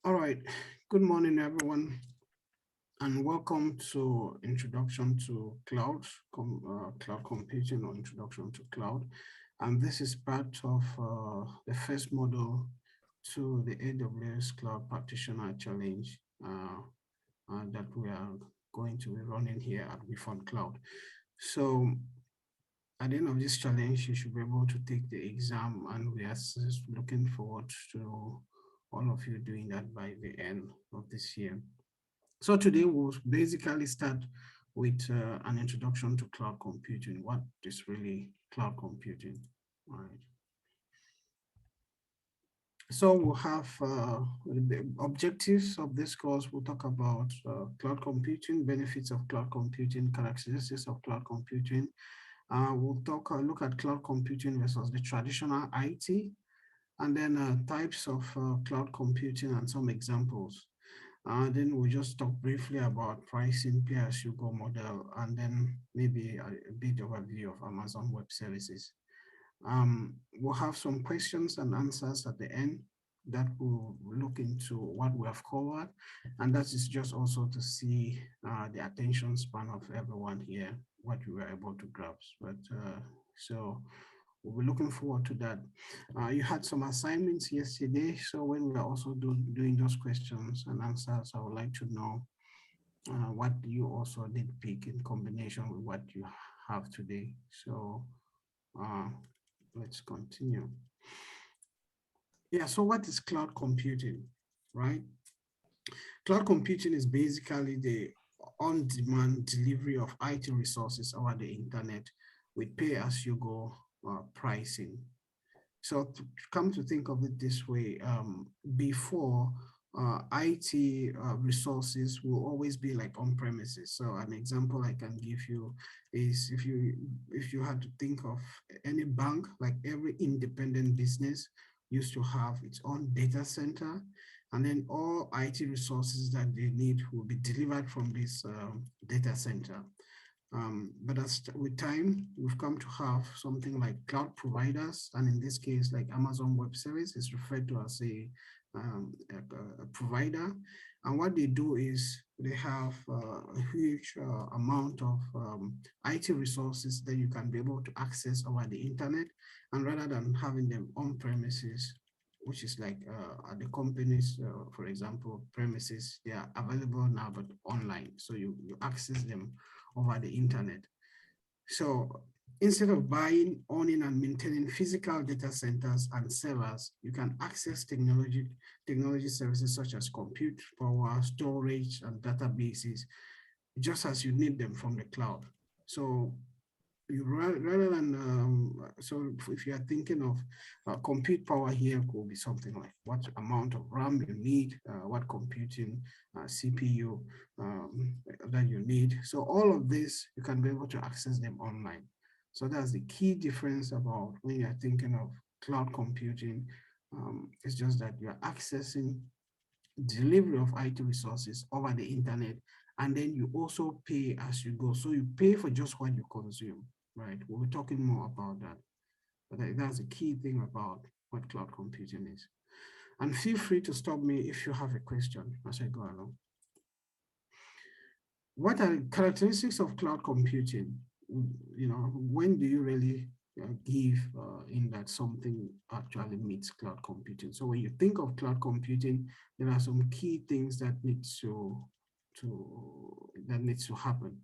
All right. Good morning, everyone, and welcome to Introduction to Cloud Computing or Introduction to Cloud. And this is part of the first module to the AWS Cloud Practitioner Challenge that we are going to be running here at WirfonCloud. So at the end of this challenge, you should be able to take the exam, and we are looking forward to all of you doing that by the end of this year. So today we'll basically start with an introduction to cloud computing. What is really cloud computing? All right. So we'll have the objectives of this course. We'll talk about cloud computing, benefits of cloud computing, characteristics of cloud computing. We'll look at cloud computing versus the traditional IT, and then types of cloud computing and some examples. Then we'll just talk briefly about pricing, pay-as-you-go model, and then maybe a bit overview of Amazon Web Services. We'll have some questions and answers at the end that will look into what we have covered, and that is just also to see the attention span of everyone here, what we were able to grasp. But so we'll be looking forward to that. You had some assignments yesterday, so when we are also doing those questions and answers, I would like to know what you also did pick in combination with what you have today. So uh, let's continue. Yeah, so what is cloud computing, right? Cloud computing is basically the on-demand delivery of IT resources over the internet with pay-as-you-go pricing. So to come to think of it this way, before IT resources will always be like on premises. So an example I can give you is if you had to think of any bank, like every independent business used to have its own data center, and then all IT resources that they need will be delivered from this data center. But as with time, we've come to have something like cloud providers, and in this case, like Amazon Web Service is referred to as a provider. And what they do is they have a huge amount of IT resources that you can be able to access over the internet, and rather than having them on premises, which is like at the companies, for example, premises, they are available now, but online. So you access them over the internet. So instead of buying, owning, and maintaining physical data centers and servers, you can access technology services such as compute power, storage, and databases, just as you need them from the cloud. So you rather than so if you are thinking of compute power here could be something like what amount of RAM you need, what computing CPU that you need. So all of this you can be able to access them online. So that's the key difference about when you're thinking of cloud computing. It's just that you're accessing delivery of IT resources over the internet, and then you also pay as you go. So you pay for just what you consume, right? We'll be talking more about that. But that's a key thing about what cloud computing is. And feel free to stop me if you have a question as I go along. What are the characteristics of cloud computing? When do you really give in that something actually meets cloud computing? So when you think of cloud computing, there are some key things that needs to happen.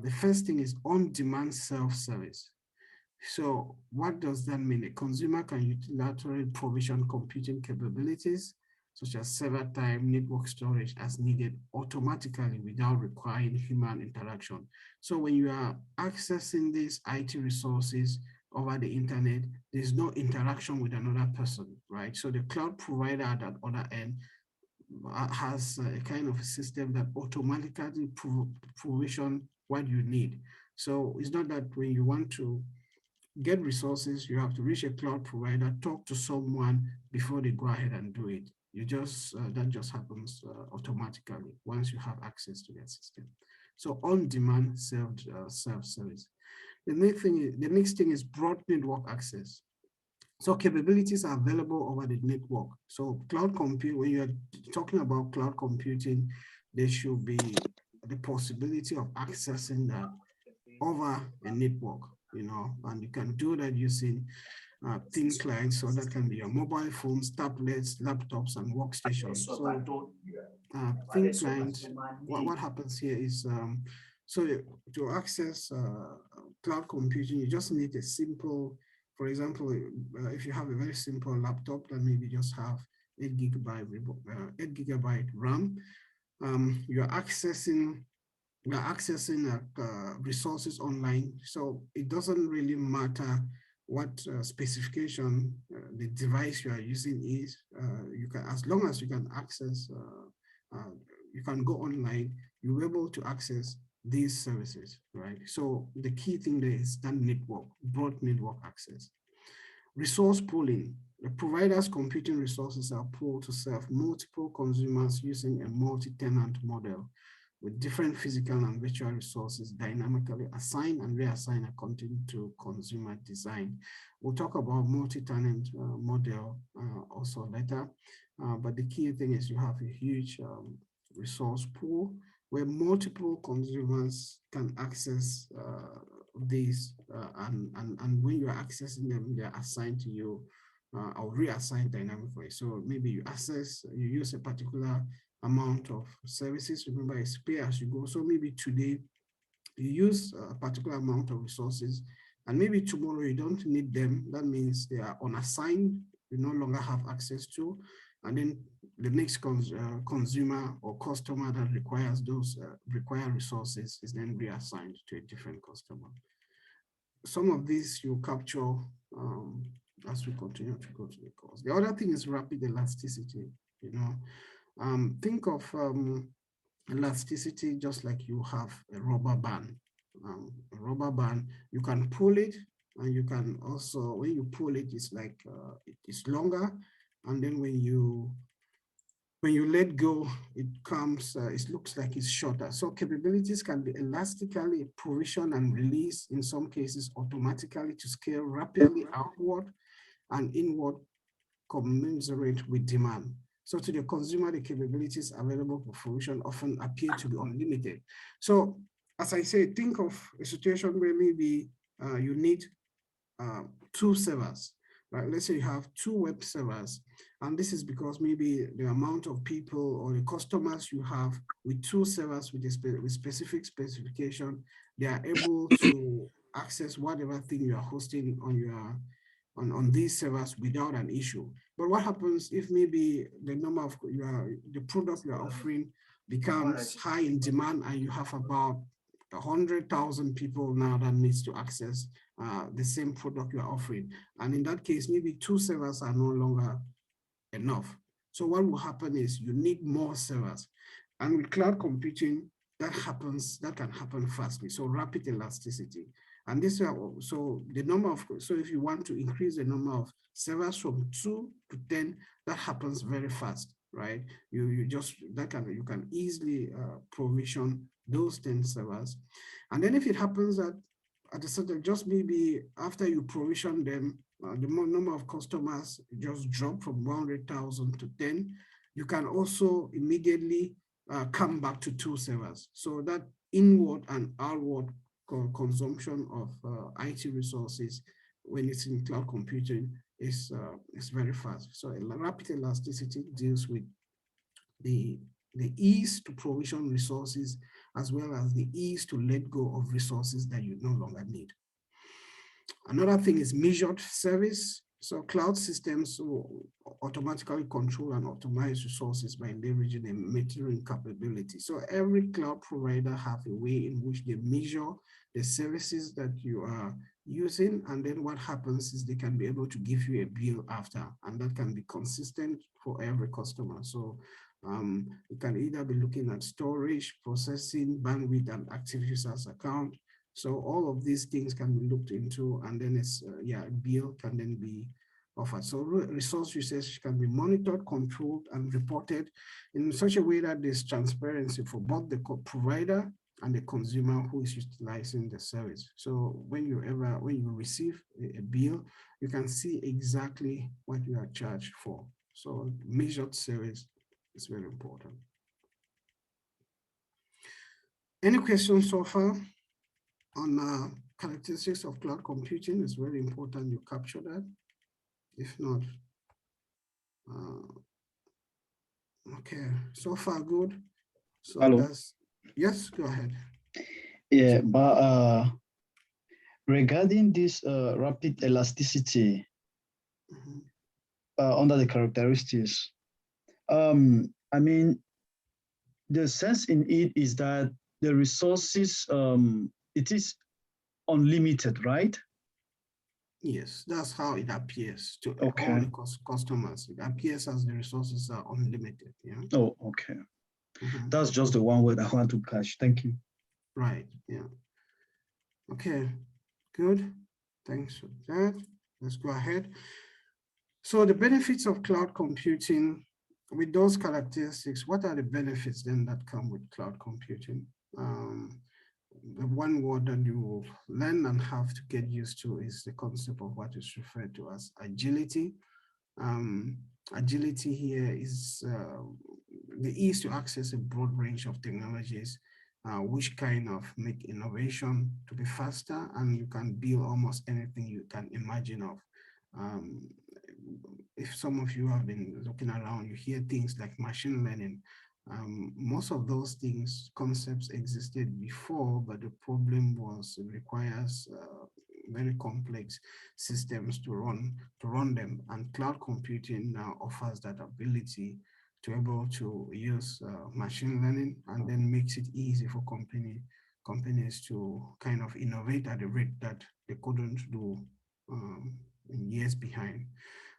The first thing is on-demand self-service. So what does that mean? A consumer can unilaterally provision computing capabilities such as server time, network storage as needed automatically without requiring human interaction. So when you are accessing these IT resources over the internet, there's no interaction with another person, right? So the cloud provider at that other end has a kind of a system that automatically provision what you need. So it's not that when you want to get resources, you have to reach a cloud provider, talk to someone before they go ahead and do it. That just happens automatically once you have access to that system. So on-demand self-service. The next thing is broad network access. So capabilities are available over the network. So cloud compute, when you're talking about cloud computing, there should be the possibility of accessing that over a network, and you can do that using thin clients. So that can be your mobile phones, tablets, laptops, and workstations. So thin clients, what happens here is, so to access cloud computing, you just need a simple, for example, if you have a very simple laptop that maybe just have 8 gigabyte RAM, you're accessing resources online. So it doesn't really matter what specification the device you are using is. You can, as long as you can access, you can go online, you're able to access these services, right? So the key thing there is that network, broad network access. Resource pooling. The provider's computing resources are pooled to serve multiple consumers using a multi-tenant model with different physical and virtual resources dynamically assigned and reassigned according to consumer design. We'll talk about multi-tenant model also later, but the key thing is you have a huge resource pool where multiple consumers can access these, and when you're accessing them, they're assigned to you or reassigned dynamically. So maybe you use a particular amount of services. Remember, it's pay as you go. So maybe today you use a particular amount of resources, and maybe tomorrow you don't need them. That means they are unassigned, you no longer have access to, and then the next consumer or customer that requires those required resources is then reassigned to a different customer. Some of these you capture as we continue to go to the course. The other thing is rapid elasticity. You know, think of elasticity just like you have a rubber band. A rubber band, you can pull it, and you can also, when you pull it, it's like it is longer, and then when you let go, it comes, it looks like it's shorter. So capabilities can be elastically provisioned and released, in some cases automatically, to scale rapidly outward and inward commensurate with demand. So to the consumer, the capabilities available for provision often appear to be unlimited. So as I say, think of a situation where maybe you need uh, two servers, right? Let's say you have two web servers, and this is because maybe the amount of people or the customers you have with two servers with with specific specification, they are able to access whatever thing you are hosting on on these servers without an issue. But what happens if maybe the number of the product you are offering becomes high in demand, and you have about 100,000 people now that needs to access the same product you are offering. And in that case, maybe two servers are no longer enough. So what will happen is you need more servers. And with cloud computing, that can happen fastly. So rapid elasticity. And this, so the number of, so if you want to increase the number of servers from 2 to 10, that happens very fast, right? You can easily provision those 10 servers. And then if it happens that at a certain, just maybe after you provision them, the number of customers just drop from 100,000 to 10, you can also immediately come back to two servers. So that inward and outward consumption of IT resources when it's in cloud computing is very fast. So rapid elasticity deals with the the ease to provision resources as well as the ease to let go of resources that you no longer need. Another thing is measured service. So cloud systems will automatically control and optimize resources by leveraging a metering capability. So every cloud provider have a way in which they measure the services that you are using, and then what happens is they can be able to give you a bill after, and that can be consistent for every customer. So you can either be looking at storage, processing, bandwidth, and active users account. So all of these things can be looked into, and then a bill can then be offered. So resource usage can be monitored, controlled, and reported in such a way that there's transparency for both the provider and the consumer who is utilizing the service. So when you receive a bill, you can see exactly what you are charged for. So measured service is very important. Any questions so far on characteristics of cloud computing? It's very important you capture that. If not, uh, okay, so far good. So Hello. that's, yes, go ahead. Yeah, but regarding this rapid elasticity Mhm. under the characteristics, I mean, the sense in it is that the resources, it is unlimited, right? Yes, that's how it appears to all Okay. the customers. It appears as the resources are unlimited. Yeah. Oh, okay. Mhm. That's just the one word I want to catch. Thank you. Right. Yeah. Okay. Good. Thanks for that. Let's go ahead. So the benefits of cloud computing, with those characteristics, what are the benefits then that come with cloud computing? Um, the one word that you will learn and have to get used to is the concept of what is referred to as agility. Um, Agility here is the ease to access a broad range of technologies, which kind of make innovation to be faster, and you can build almost anything you can imagine of. Um, if some of you have been looking around, you hear things like machine learning. Most of those things, concepts existed before, but the problem was it requires very complex systems to run them. And cloud computing now offers that ability to able to use machine learning, and then makes it easy for companies to kind of innovate at a rate that they couldn't do um, in years behind.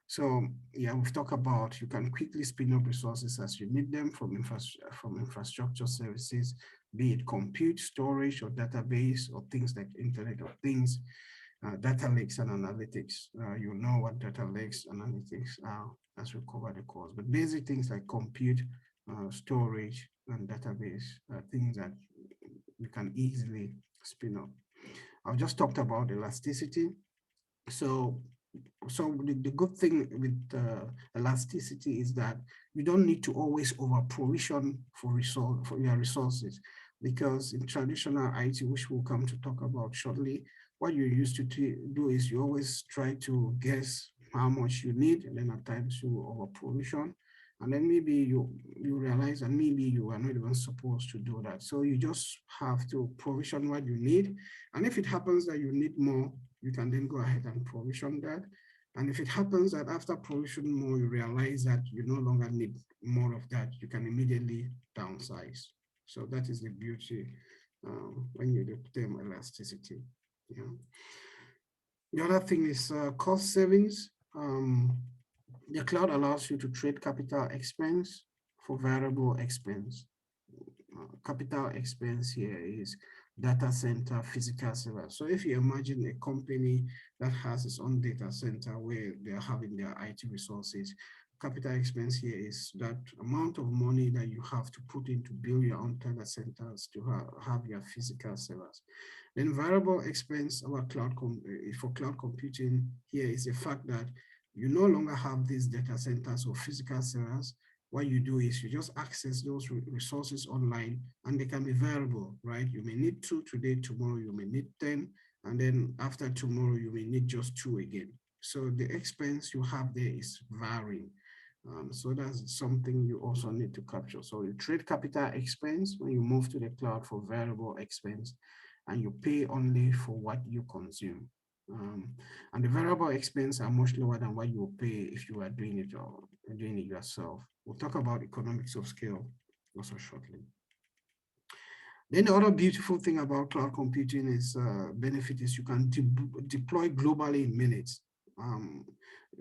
So yeah, we've talked about you can quickly spin up resources as you need them from infrastructure services, be it compute, storage, or database, or things like Internet of Things, data lakes and analytics. You know what data lakes, analytics are as we cover the course. But basic things like compute, storage, and database are things that you can easily spin up. I've just talked about elasticity. So the good thing with elasticity is that you don't need to always over provision for your resources, because in traditional IT, which we'll come to talk about shortly, what you used to do is you always try to guess how much you need, and then at times you over provision, and then maybe you realize that maybe you are not even supposed to do that. So you just have to provision what you need, and if it happens that you need more, you can then go ahead and provision that. And if it happens that after provision more, you realize that you no longer need more of that, you can immediately downsize. So that is the beauty when you do term elasticity. Yeah. The other thing is cost savings. The cloud allows you to trade capital expense for variable expense. Capital expense here is data center, physical server. So if you imagine a company that has its own data center where they're having their IT resources, capital expense here is that amount of money that you have to put in to build your own data centers to have your physical servers. Then variable expense for cloud computing here is the fact that you no longer have these data centers or physical servers. What you do is you just access those resources online, and they can be variable, right? You may need two today, tomorrow you may need 10, and then after tomorrow you may need just two again. So the expense you have there is varying. So that's something you also need to capture. So you trade capital expense when you move to the cloud for variable expense, and you pay only for what you consume. And the variable expense are much lower than what you will pay if you are doing it or doing it yourself. We'll talk about economics of scale also shortly. Then the other beautiful thing about cloud computing is benefit is you can deploy globally in minutes. Um,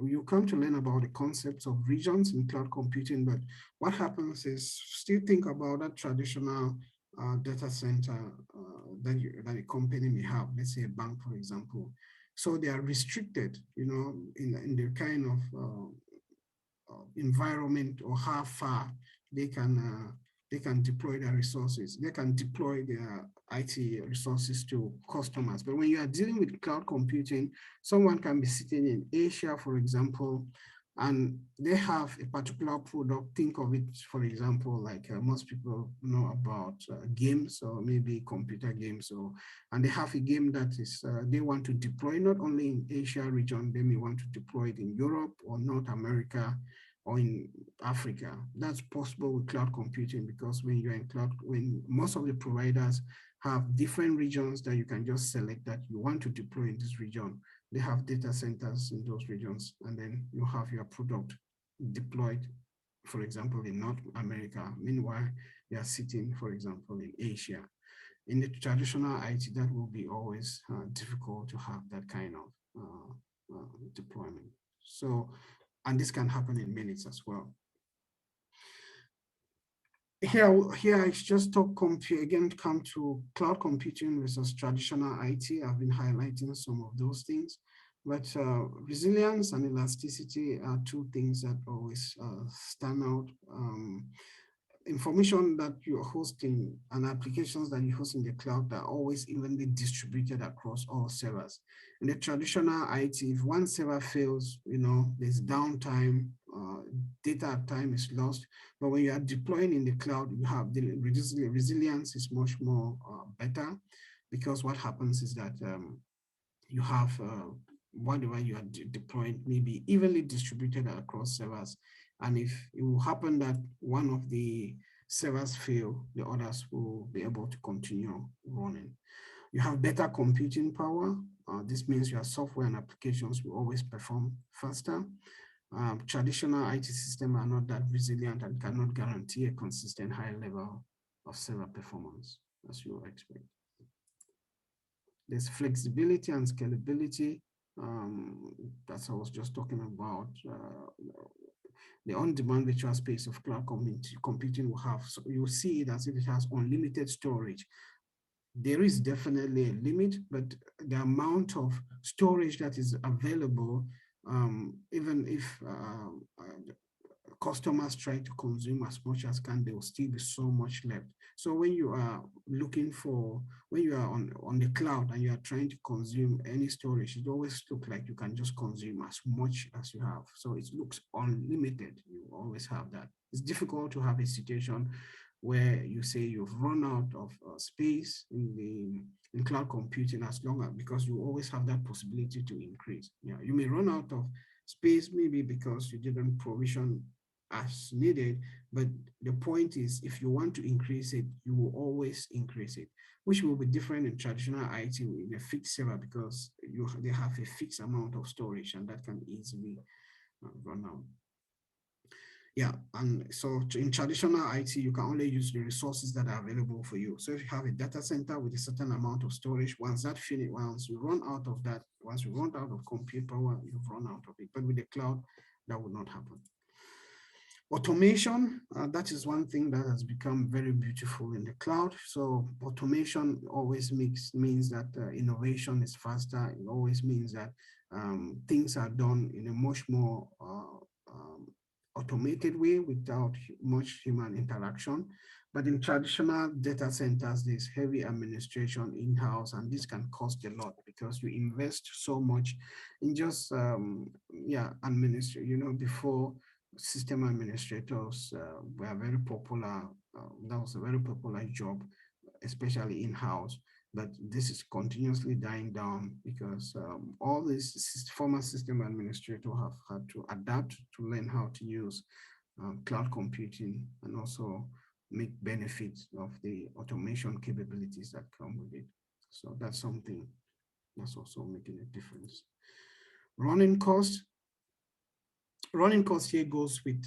you come to learn about the concepts of regions in cloud computing, but what happens is still think about that traditional data center that a company may have, let's say a bank, for example. So they are restricted, in the kind of environment or how far they can They can deploy their resources. They can deploy their IT resources to customers. But when you are dealing with cloud computing, someone can be sitting in Asia, for example, and they have a particular product. Think of it, for example, like most people know about games or maybe computer games, or and they have a game that is they want to deploy not only in Asia region, they may want to deploy it in Europe or North America or in Africa. That's possible with cloud computing because when you're in cloud, when most of the providers have different regions that you can just select that you want to deploy in this region. They have data centers in those regions, and then you have your product deployed, for example, in North America. Meanwhile, you are sitting, for example, in Asia. In the traditional IT, that will be always difficult to have that kind of deployment. So, and this can happen in minutes as well. Here I just talk compute again, come to cloud computing versus traditional IT. I've been highlighting some of those things, but resilience and elasticity are two things that always stand out. Information that you're hosting and applications that you host in the cloud are always evenly distributed across all servers. In the traditional IT, if one server fails, there's downtime, data time is lost. But when you are deploying in the cloud, you have the resilience is much more better, because what happens is that you have whatever you are deploying may be evenly distributed across servers. And if it will happen that one of the servers fail, the others will be able to continue running. You have better computing power. This means your software and applications will always perform faster. Traditional IT systems are not that resilient and cannot guarantee a consistent high level of server performance as you expect. There's flexibility and scalability. That's what I was just talking about. The on-demand virtual space of cloud computing will have, so you'll see it as if it has unlimited storage. There is definitely a limit, but the amount of storage that is available, even if customers try to consume as much as can, there will still be so much left. So when you are when you are on the cloud and you are trying to consume any storage, it always looks like you can just consume as much as you have. So it looks unlimited. You always have that. It's difficult to have a situation where you say you've run out of space in cloud computing, as long as, because you always have that possibility to increase. Yeah, you may run out of space maybe because you didn't provision as needed, but the point is, if you want to increase it, you will always increase it, which will be different in traditional IT in a fixed server, because they have a fixed amount of storage and that can easily run out. Yeah, and so in traditional IT, you can only use the resources that are available for you. So if you have a data center with a certain amount of storage, once you run out of that, once you run out of compute power, you've run out of it. But with the cloud, that would not happen. Automation, that is one thing that has become very beautiful in the cloud. So automation always means that innovation is faster. It always means that things are done in a much more automated way without much human interaction. But in traditional data centers, there's heavy administration in-house, and this can cost a lot because you invest so much in just before system administrators were very popular. That was a very popular job, especially in-house. But this is continuously dying down because all these former system administrators have had to adapt to learn how to use cloud computing and also make benefits of the automation capabilities that come with it. So that's something that's also making a difference. Running cost. Running cost here goes with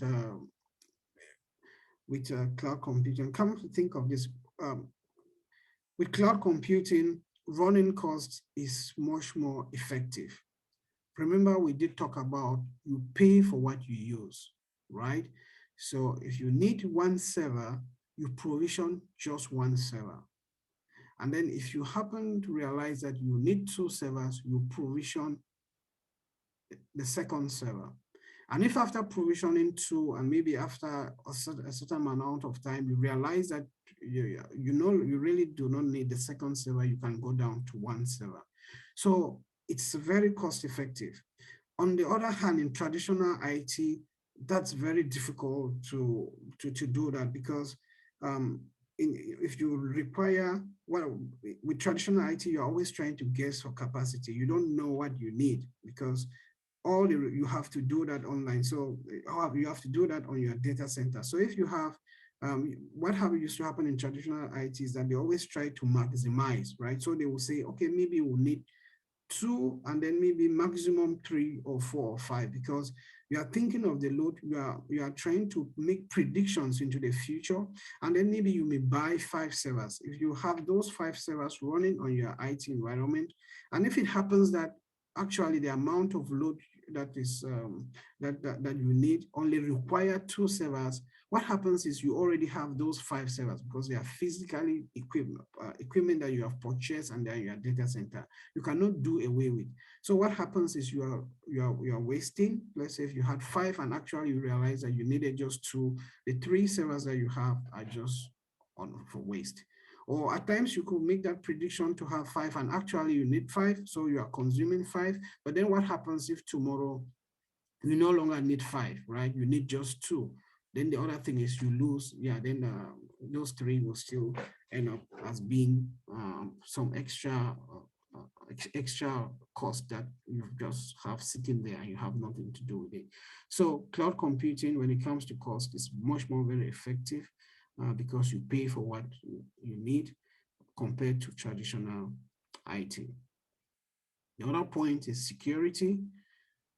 cloud computing. Come to think of this, with cloud computing, running cost is much more effective. Remember, we did talk about you pay for what you use, right? So if you need one server, you provision just one server. And then if you happen to realize that you need two servers, you provision the second server. And if after provisioning two, and maybe after a certain amount of time, you realize that you know you really do not need the second server, you can go down to one server. So it's very cost effective. On the other hand, in traditional IT, that's very difficult to do that because um, if you require, well, with traditional IT, you're always trying to guess for capacity. You don't know what you need because you have to do that online. So you have to do that on your data center. So if you have what have used to happen in traditional IT is that they always try to maximize, right? So they will say, okay, maybe we'll need two and then maybe maximum three or four or five because you are thinking of the load, you are trying to make predictions into the future, and then maybe you may buy five servers. If you have those five servers running on your IT environment, and if it happens that actually the amount of load that is that you need only require two servers, what happens is you already have those five servers because they are physically equipment that you have purchased and they're in your data center. You cannot do away with. So what happens is you are wasting. Let's say if you had five and actually you realize that you needed just two, the three servers that you have are just on for waste. Or at times you could make that prediction to have five and actually you need five, so you are consuming five. But then what happens if tomorrow you no longer need five, right? You need just two. Then the other thing is you lose, yeah, then those three will still end up as being some extra cost that you just have sitting there and you have nothing to do with it. So cloud computing, when it comes to cost, is much more very effective because you pay for what you need compared to traditional IT. The other point is security.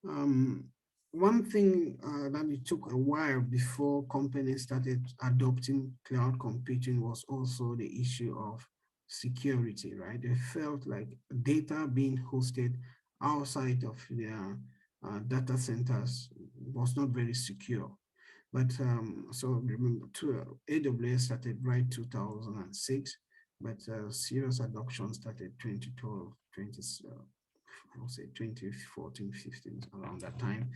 Um, One thing that it took a while before companies started adopting cloud computing was also the issue of security, right? They felt like data being hosted outside of their data centers was not very secure. But so remember, AWS started right 2006, but serious adoption started 2012, 20, I would say 2014, 15, around that time.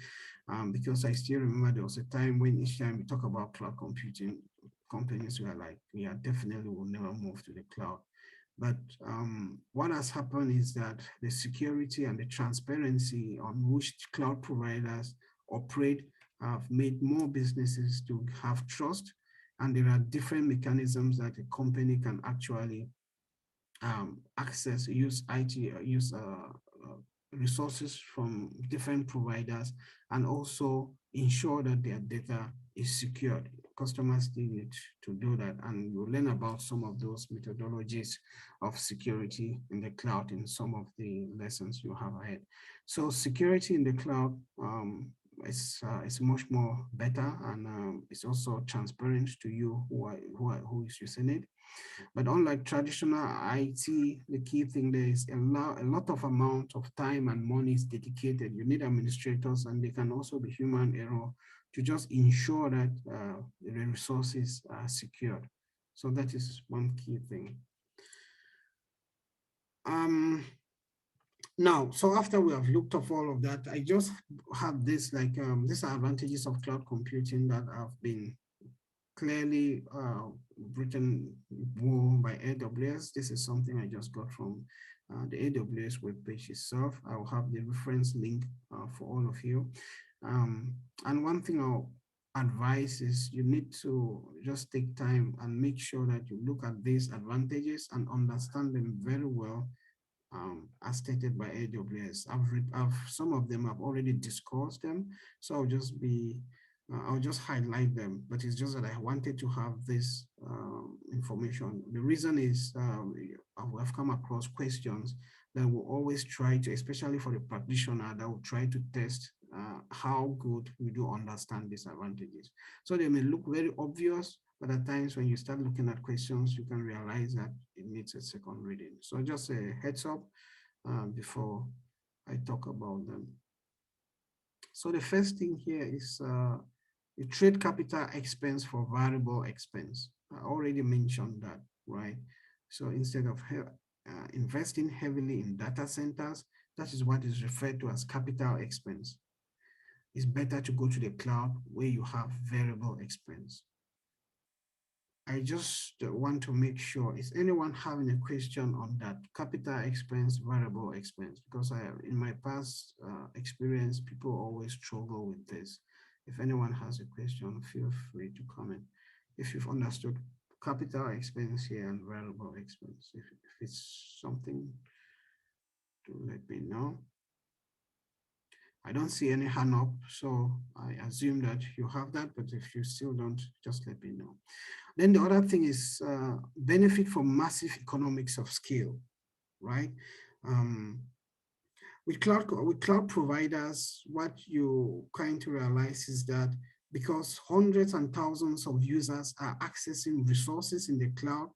Because I still remember there was a time when each time we talk about cloud computing, companies were like, yeah, definitely will never move to the cloud. But what has happened is that the security and the transparency on which cloud providers operate have made more businesses to have trust. And there are different mechanisms that a company can actually access, use IT, use resources from different providers, and also ensure that their data is secured. Customers still need to do that, and you'll learn about some of those methodologies of security in the cloud in some of the lessons you have ahead. So security in the cloud is much more better, and it's also transparent to you who is using it. But unlike traditional IT, the key thing there is a lot of amount of time and money is dedicated. You need administrators, and they can also be human error to just ensure that the resources are secured. So that is one key thing. Um, Now, so after we have looked at all of that, I just have this like these are advantages of cloud computing that have been clearly written by AWS. This is something I just got from the AWS webpage itself. I'll have the reference link for all of you. And one thing I'll advise is you need to just take time and make sure that you look at these advantages and understand them very well as stated by AWS. I've some of them I've already discussed them, so I'll just highlight them. But it's just that I wanted to have this information. The reason is I've come across questions that will always try to, especially for the practitioner, that will try to test how good you do understand these advantages. So they may look very obvious, but at times when you start looking at questions, you can realize that it needs a second reading. So just a heads up before I talk about them. So the first thing here is the trade capital expense for variable expense. I already mentioned that, right? So instead of investing heavily in data centers, that is what is referred to as capital expense. it's better to go to the cloud where you have variable expense. I just want to make sure, is anyone having a question on that capital expense, variable expense? Because in my past experience, people always struggle with this. If anyone has a question, feel free to comment. If you've understood capital expense here and variable expense, if it's something to let me know. I don't see any hand up, so I assume that you have that, but if you still don't, just let me know. Then the other thing is benefit from massive economics of scale, right? Um, with cloud providers, what you kind to realize is that because hundreds and thousands of users are accessing resources in the cloud,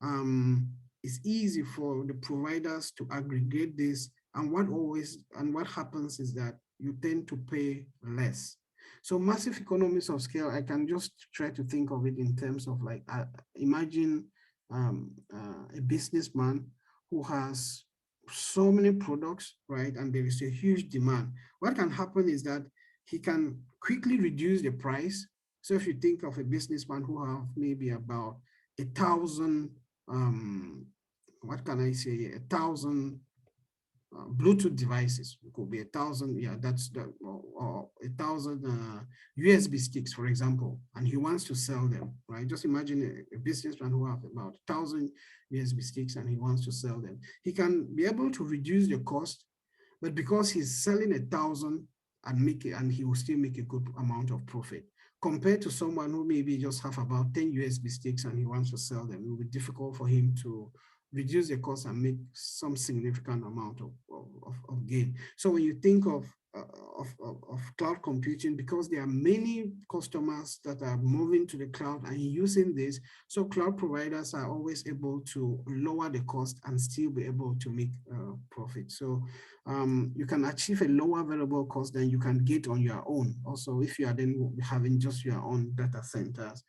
um, it's easy for the providers to aggregate this. And what happens is that you tend to pay less. So massive economies of scale, I can just try to think of it in terms of like, imagine a businessman who has so many products, right? And there is a huge demand. What can happen is that he can quickly reduce the price. So if you think of a businessman who have maybe about 1,000 what can I say, 1,000 Bluetooth devices. It could be 1,000, yeah, that's the, or 1,000 USB sticks, for example, and he wants to sell them, right? Just imagine a businessman who have about 1,000 USB sticks and he wants to sell them. He can be able to reduce the cost, but because he's selling 1,000 and make it, and he will still make a good amount of profit compared to someone who maybe just have about 10 USB sticks and he wants to sell them. It will be difficult for him to reduce the cost and make some significant amount of gain. So when you think of cloud computing, because there are many customers that are moving to the cloud and using this, so cloud providers are always able to lower the cost and still be able to make profit. So you can achieve a lower variable cost than you can get on your own. Also, if you are then having just your own data centers,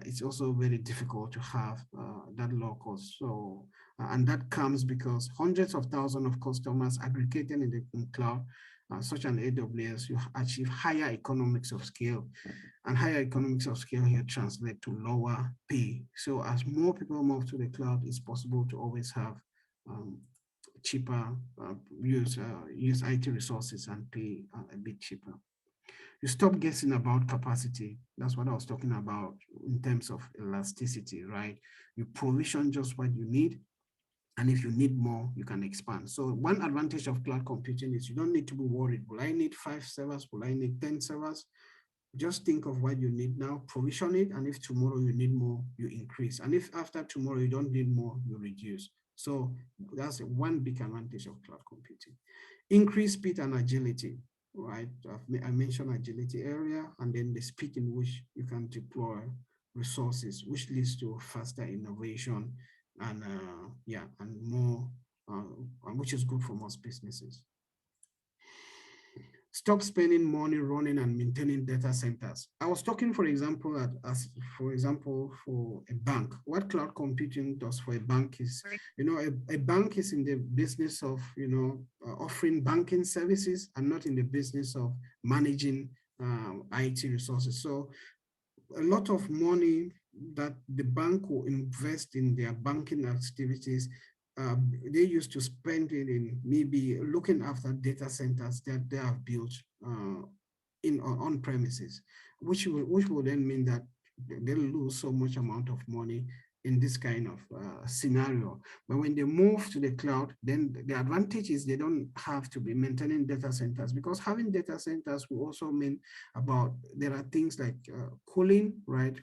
it's also very difficult to have that low cost. So, and that comes because hundreds of thousands of customers aggregated in the cloud, such an AWS, you achieve higher economics of scale, and higher economics of scale here translate to lower pay. So as more people move to the cloud, it's possible to always have cheaper, use IT resources and pay a bit cheaper. You stop guessing about capacity. That's what I was talking about in terms of elasticity, right? You provision just what you need, and if you need more, you can expand. So one advantage of cloud computing is you don't need to be worried. Will I need 5 servers? Will I need 10 servers? Just think of what you need now, provision it, and if tomorrow you need more, you increase. And if after tomorrow you don't need more, you reduce. So that's one big advantage of cloud computing. Increase speed and agility, right? I mentioned agility earlier, and then the speed in which you can deploy resources, which leads to faster innovation and yeah, and more, which is good for most businesses. Stop spending money running and maintaining data centers. I was talking, for example, for a bank. What cloud computing does for a bank is, a bank is in the business of, offering banking services and not in the business of managing IT resources. So a lot of money that the bank will invest in their banking activities, they used to spend it in maybe looking after data centers that they have built in on premises, which will then mean that they'll lose so much amount of money in this kind of scenario. But when they move to the cloud, then the advantage is they don't have to be maintaining data centers, because having data centers will also mean about, there are things like cooling, right?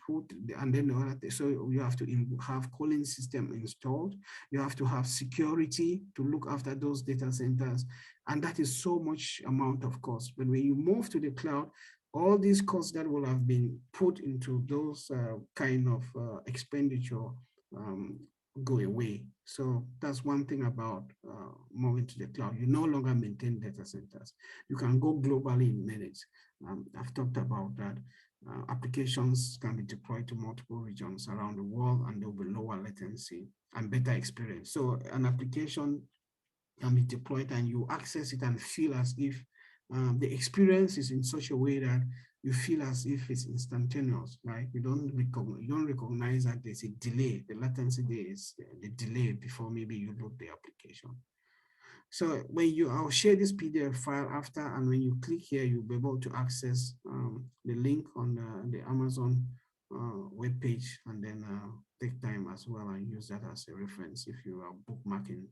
And then the other thing, so you have to have cooling system installed. You have to have security to look after those data centers. And that is so much amount of cost. But when you move to the cloud, all these costs that will have been put into those kind of expenditure go away. So that's one thing about moving to the cloud. You no longer maintain data centers. You can go globally in minutes. I've talked about that. Applications can be deployed to multiple regions around the world, and there will be lower latency and better experience. So an application can be deployed and you access it and feel as if the experience is in such a way that you feel as if it's instantaneous, right? You don't recognize that there's a delay. The latency there is the delay before maybe you load the application. So I'll share this PDF file after, and when you click here, you'll be able to access the link on the Amazon web page, and then take time as well and use that as a reference if you are bookmarking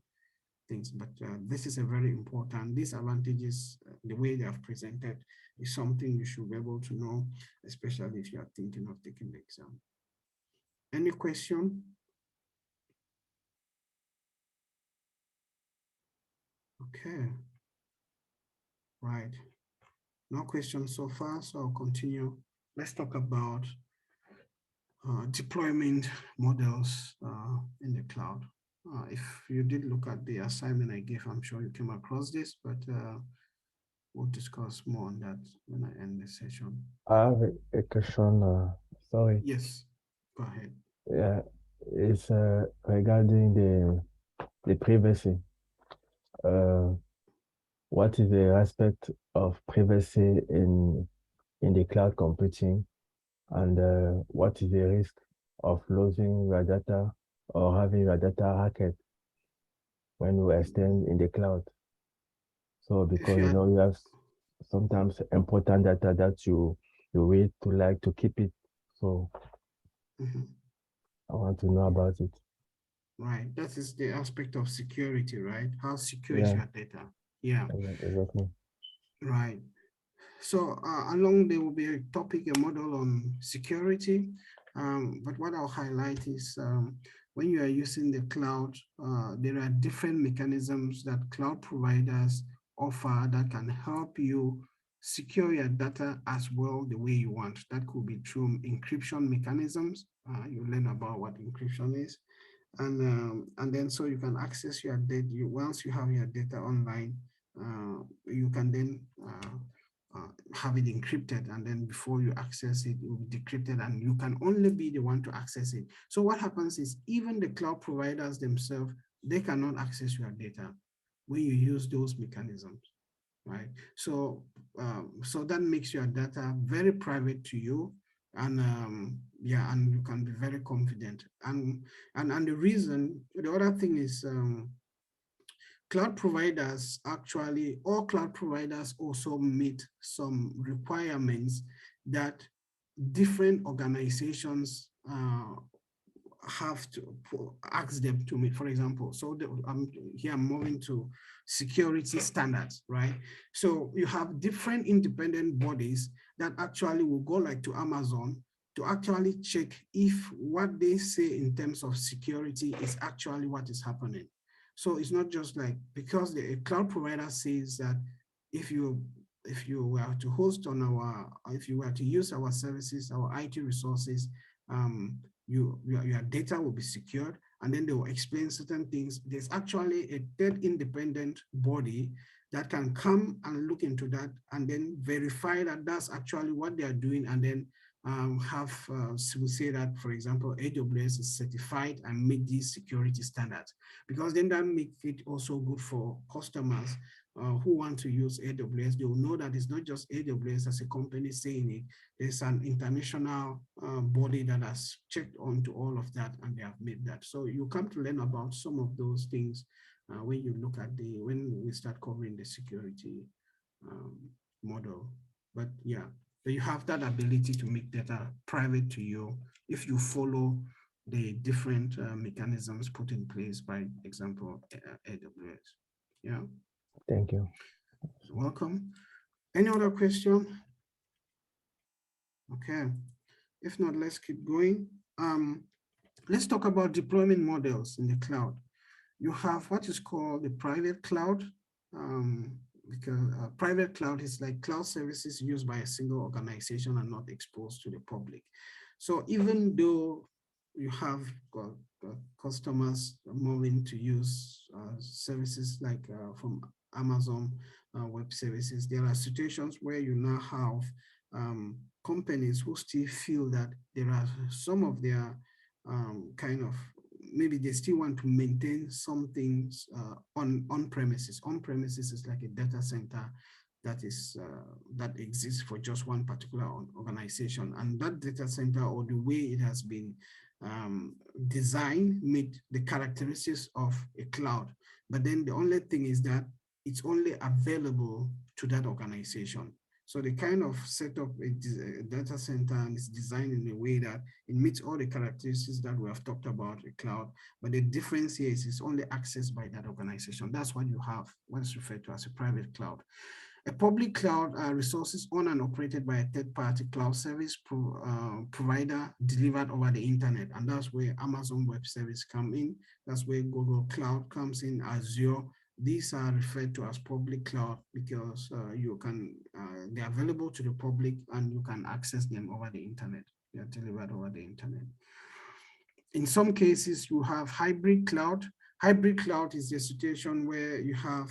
things. But this is a very important, these advantages, the way they have presented is something you should be able to know, especially if you are thinking of taking the exam. Any question? Okay, right. No questions so far, so I'll continue. Let's talk about deployment models in the cloud. If you did look at the assignment I gave, I'm sure you came across this, but we'll discuss more on that when I end the session. I have a question. Sorry. Yes, go ahead. Yeah, it's regarding the privacy. Uh, what is the aspect of privacy in the cloud computing, and what is the risk of losing your data or having your data hacked when you extend in the cloud? So If because you you had, know you have sometimes important data that you wait to like to keep it. So mhm, I want to know about it. right, that is the aspect of security, right? How secure is Yeah, your data? Yeah, exactly. right. So along there will be a topic, a model on security. But what I'll highlight is when you are using the cloud, there are different mechanisms that cloud providers offer that can help you secure your data as well the way you want. That could be through encryption mechanisms. You learn about what encryption is, and then so you can access your data. Once you have your data online, you can then have it encrypted, and then before you access it, it will be decrypted, and you can only be the one to access it. So what happens is even the cloud providers themselves, they cannot access your data when you use those mechanisms, right? So that makes your data very private to you, and yeah, and you can be very confident. And the reason, the other thing is cloud providers actually, all cloud providers also meet some requirements that different organizations have to ask them to meet. For example, so here I'm moving to security standards, right? So you have different independent bodies that actually will go like to Amazon to actually check if what they say in terms of security is actually what is happening. So it's not just like because the cloud provider says that if you if you were to host on our, if you were to use our services, our IT resources, um, your data will be secured, and then they will explain certain things. There's actually a third independent body that can come and look into that and then verify that that's actually what they are doing, and then we say that, for example, AWS is certified and meet these security standards, because then that makes it also good for customers who want to use AWS. They will know that it's not just AWS as a company saying it. There's an international body that has checked onto all of that, and they have made that. So you come to learn about some of those things when you look at when we start covering the security um, model. But yeah, so you have that ability to make data private to you if you follow the different mechanisms put in place by example, AWS. Yeah, Thank you. welcome. Any other question? Okay. If not, let's keep going. Let's talk about deployment models in the cloud. You have what is called the private cloud, um, because private cloud is like cloud services used by a single organization and not exposed to the public. So even though you have got customers moving to use services like from Amazon Web Services, there are situations where you now have companies who still feel that there are some of their kind of, maybe they still want to maintain some things on premises. On premises is like a data center. that exists for just one particular organization, and that data center or the way it has been designed meet the characteristics of a cloud. But then the only thing is that it's only available to that organization. So the kind of setup a data center and is designed in a way that it meets all the characteristics that we have talked about a cloud, but the difference here is it's only accessed by that organization. That's what you have, what is referred to as a private cloud. A public cloud are resources owned and operated by a third-party cloud service provider delivered over the internet. And that's where Amazon Web Service come in. That's where Google Cloud comes in, Azure. These are referred to as public cloud because they're available to the public and you can access them over the internet. They're delivered over the internet. In some cases, you have hybrid cloud. Hybrid cloud is a situation where you have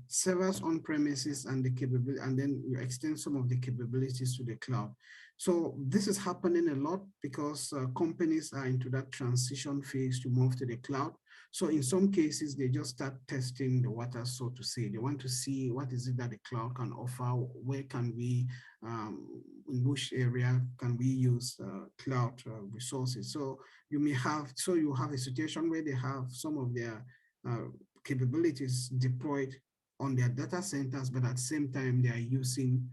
servers on premises and the capability, and then you extend some of the capabilities to the cloud. So this is happening a lot because companies are into that transition phase to move to the cloud. So in some cases, they just start testing the water, so to say. They want to see what is it that the cloud can offer, where can we, in which area can we use cloud resources. So you have a situation where they have some of their capabilities deployed on their data centers, but at the same time, they are using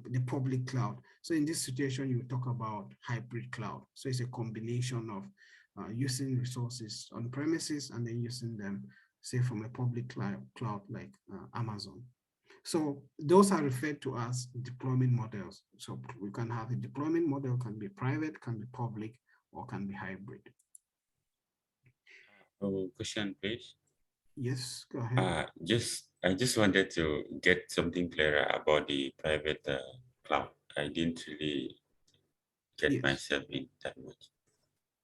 the public cloud. So in this situation, you talk about hybrid cloud. So it's a combination of using resources on premises and then using them, say, from a public cloud like Amazon. So those are referred to as deployment models. So we can have a deployment model, can be private, can be public, or can be hybrid. Question, please. Yes, go ahead. I just wanted to get something clearer about the private cloud. I didn't really get myself in that much.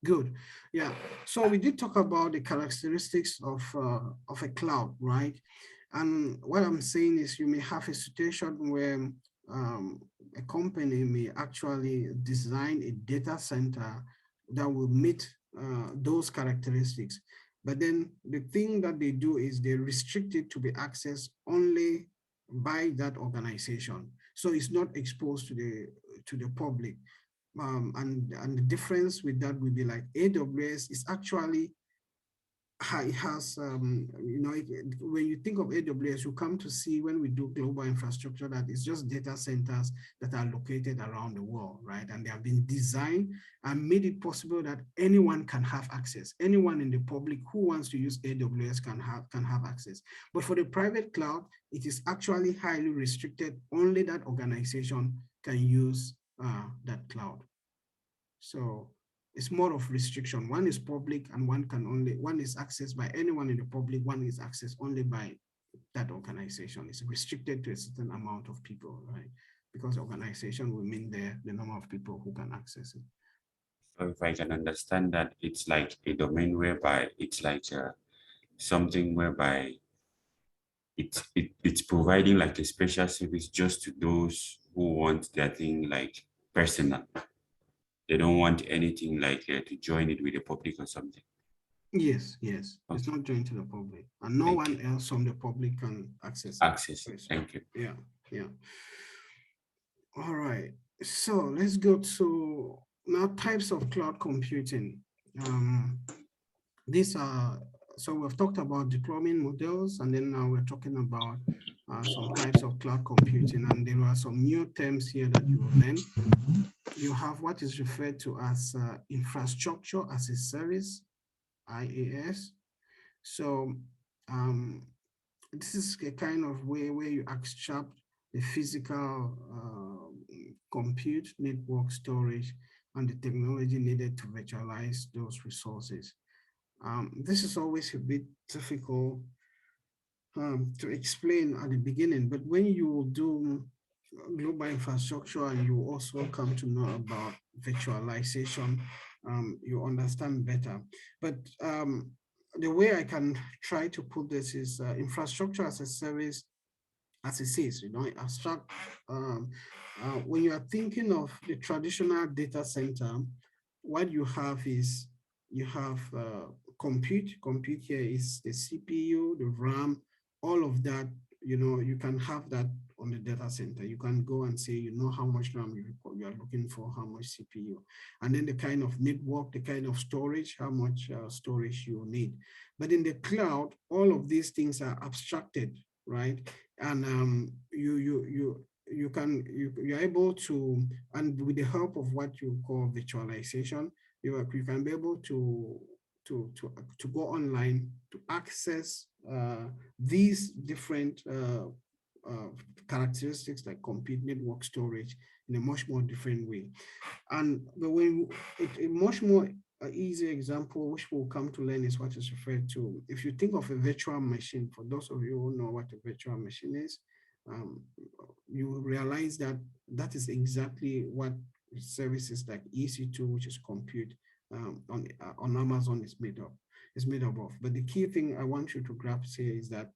Good. Yeah. So we did talk about the characteristics of a cloud, right? And what I'm saying is you may have a situation where a company may actually design a data center that will meet those characteristics. But then the thing that they do is they restrict it to be accessed only by that organization. So it's not exposed to the public. And the difference with that would be like AWS is actually it has when you think of AWS, you come to see when we do global infrastructure that it's just data centers that are located around the world, right? And they have been designed and made it possible that anyone can have access. Anyone in the public who wants to use AWS can have access. But for the private cloud, it is actually highly restricted. Only that organization can use that cloud. So it's more of restriction. One is public and one is accessed by anyone in the public, one is accessed only by that organization. It's restricted to a certain amount of people, right? Because organization will mean the number of people who can access it. So if I can understand that, it's like a domain whereby it's like something whereby it's providing like a special service just to those who want their thing like personal. They don't want anything like to join it with the public or something. Yes. Okay. It's not joined to the public, and no one else from the public can access it. Thank you. Yeah. All right. So let's go to now types of cloud computing. So we've talked about deployment models, and then now we're talking about some types of cloud computing, and there are some new terms here that you will learn. You have what is referred to as infrastructure as a service, IaaS. So this is a kind of way where you extract the physical compute, network storage, and the technology needed to virtualize those resources. This is always a bit difficult to explain at the beginning, but when you do global infrastructure and you also come to know about virtualization, you understand better. But the way I can try to put this is infrastructure as a service, as it says, abstract. When you are thinking of the traditional data center, what you have is you have compute. Compute here is the CPU, the RAM, all of that you can have that on the data center. You can go and say, how much RAM you are looking for, how much CPU, and then the kind of network, the kind of storage, how much storage you need. But in the cloud, all of these things are abstracted, right? And you're able to, and with the help of what you call virtualization, you can be able to go online to access these different uh, characteristics like compute, network, storage in a much more different way. And the way a much more easy example, which we'll come to learn, is what is referred to. If you think of a virtual machine, for those of you who know what a virtual machine is, um, you realize that that is exactly what services like EC2, which is compute on Amazon, is made up of. But the key thing I want you to grasp here is that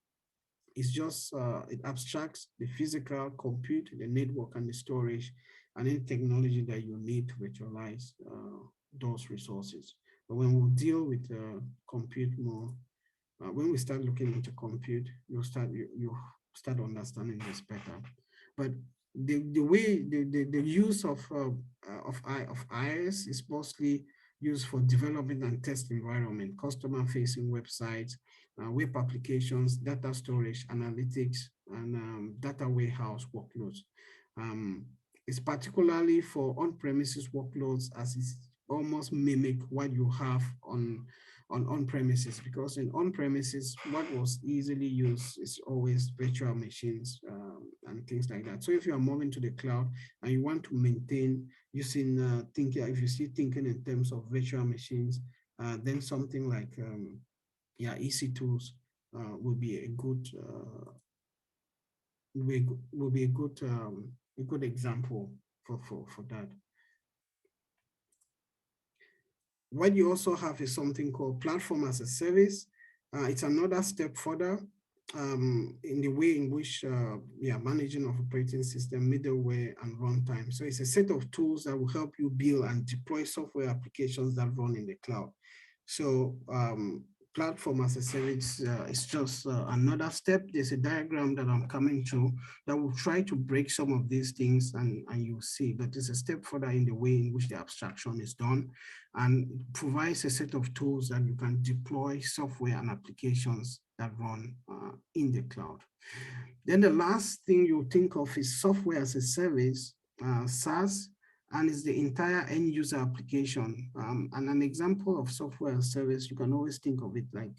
it's just it abstracts the physical compute, the network, and the storage, and any technology that you need to virtualize those resources. But when we deal with compute more, when we start looking into compute, you start understanding this better. But the way the use of IaaS is mostly used for development and test environment, customer facing websites, web applications, data storage, analytics, and data warehouse workloads. Um, it's particularly for on-premises workloads, as it's almost mimic what you have on-premises, because in on-premises, what was easily used is always virtual machines and things like that. So if you are moving to the cloud and you want to maintain using thinking, if you see thinking in terms of virtual machines, then something like EC tools will be a good will be a good example for that. What you also have is something called platform as a service. It's another step further in the way in which we are managing of operating system, middleware, and runtime. So it's a set of tools that will help you build and deploy software applications that run in the cloud. So platform as a service is just another step. There's a diagram that I'm coming to that will try to break some of these things, and you'll see, but it's a step further in the way in which the abstraction is done, and it provides a set of tools that you can deploy software and applications that run in the cloud. Then the last thing you think of is software as a service, SaaS, and it's the entire end user application. And an example of software as a service, you can always think of it like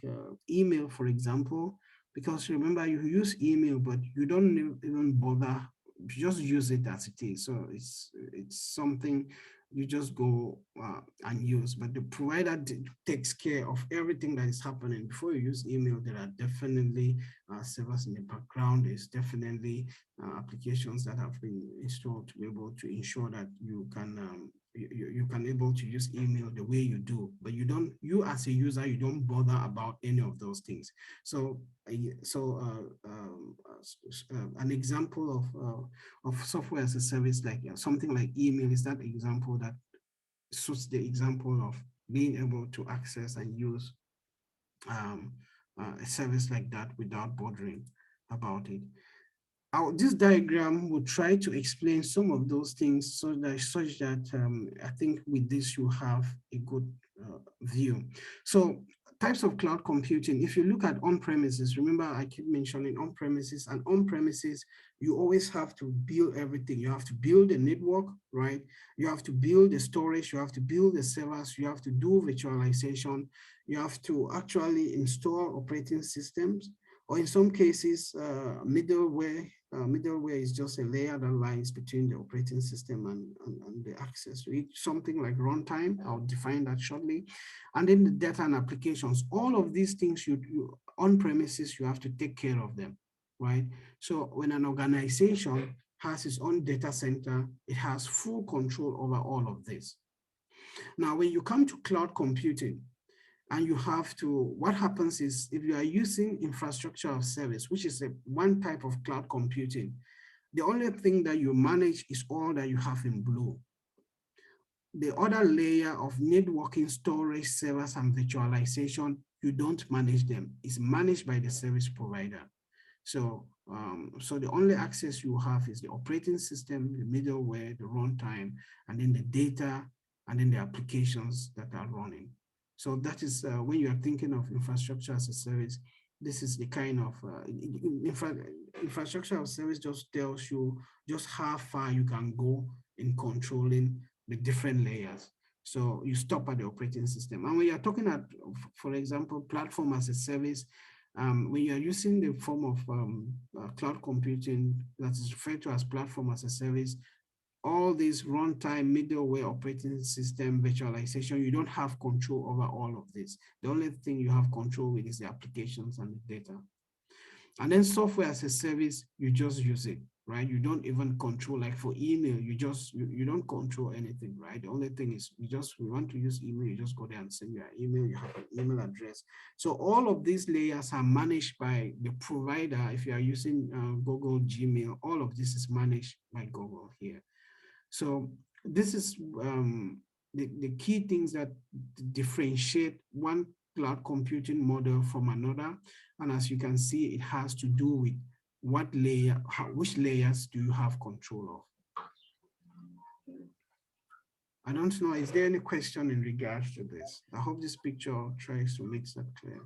email, for example, because remember, you use email, but you don't even bother, you just use it as it is. So it's something you just go and use, but the provider takes care of everything that is happening. Before you use email, there are definitely servers in the background. There's definitely applications that have been installed to be able to ensure that you can you can able to use email the way you do, but you as a user, you don't bother about any of those things. So an example of software as a service, like something like email, is that example that suits the example of being able to access and use a service like that without bothering about it. This diagram will try to explain some of those things such that I think with this you have a good view. So types of cloud computing, if you look at on-premises, remember I keep mentioning on-premises, and on-premises, you always have to build everything. You have to build a network, right? You have to build the storage, you have to build the servers, you have to do virtualization, you have to actually install operating systems, or in some cases, middleware. Middleware is just a layer that lies between the operating system and the access to it, something like runtime. I'll define that shortly. And then the data and applications, all of these things you on premises, you have to take care of them, right? So when an organization has its own data center, it has full control over all of this. Now, when you come to cloud computing, and you have to, what happens is, if you are using infrastructure of service, which is one type of cloud computing, the only thing that you manage is all that you have in blue. The other layer of networking, storage, servers, and virtualization, you don't manage them. It's managed by the service provider. So the only access you have is the operating system, the middleware, the runtime, and then the data, and then the applications that are running. So that is when you are thinking of infrastructure as a service, this is the kind of infrastructure as a service just tells you just how far you can go in controlling the different layers. So you stop at the operating system. And when you're talking at, for example, platform as a service, when you're using the form of cloud computing that is referred to as platform as a service, all these runtime, middleware, operating system, virtualization, you don't have control over all of this. The only thing you have control with is the applications and the data. And then software as a service, you just use it, right? You don't even control, like for email, you don't control anything, right? The only thing is we want to use email, you just go there and send your email, you have an email address. So all of these layers are managed by the provider. If you are using Google Gmail, all of this is managed by Google here. So this is the key things that differentiate one cloud computing model from another. And as you can see, it has to do with what layer, which layers do you have control of? I don't know, is there any question in regards to this? I hope this picture tries to make that clear.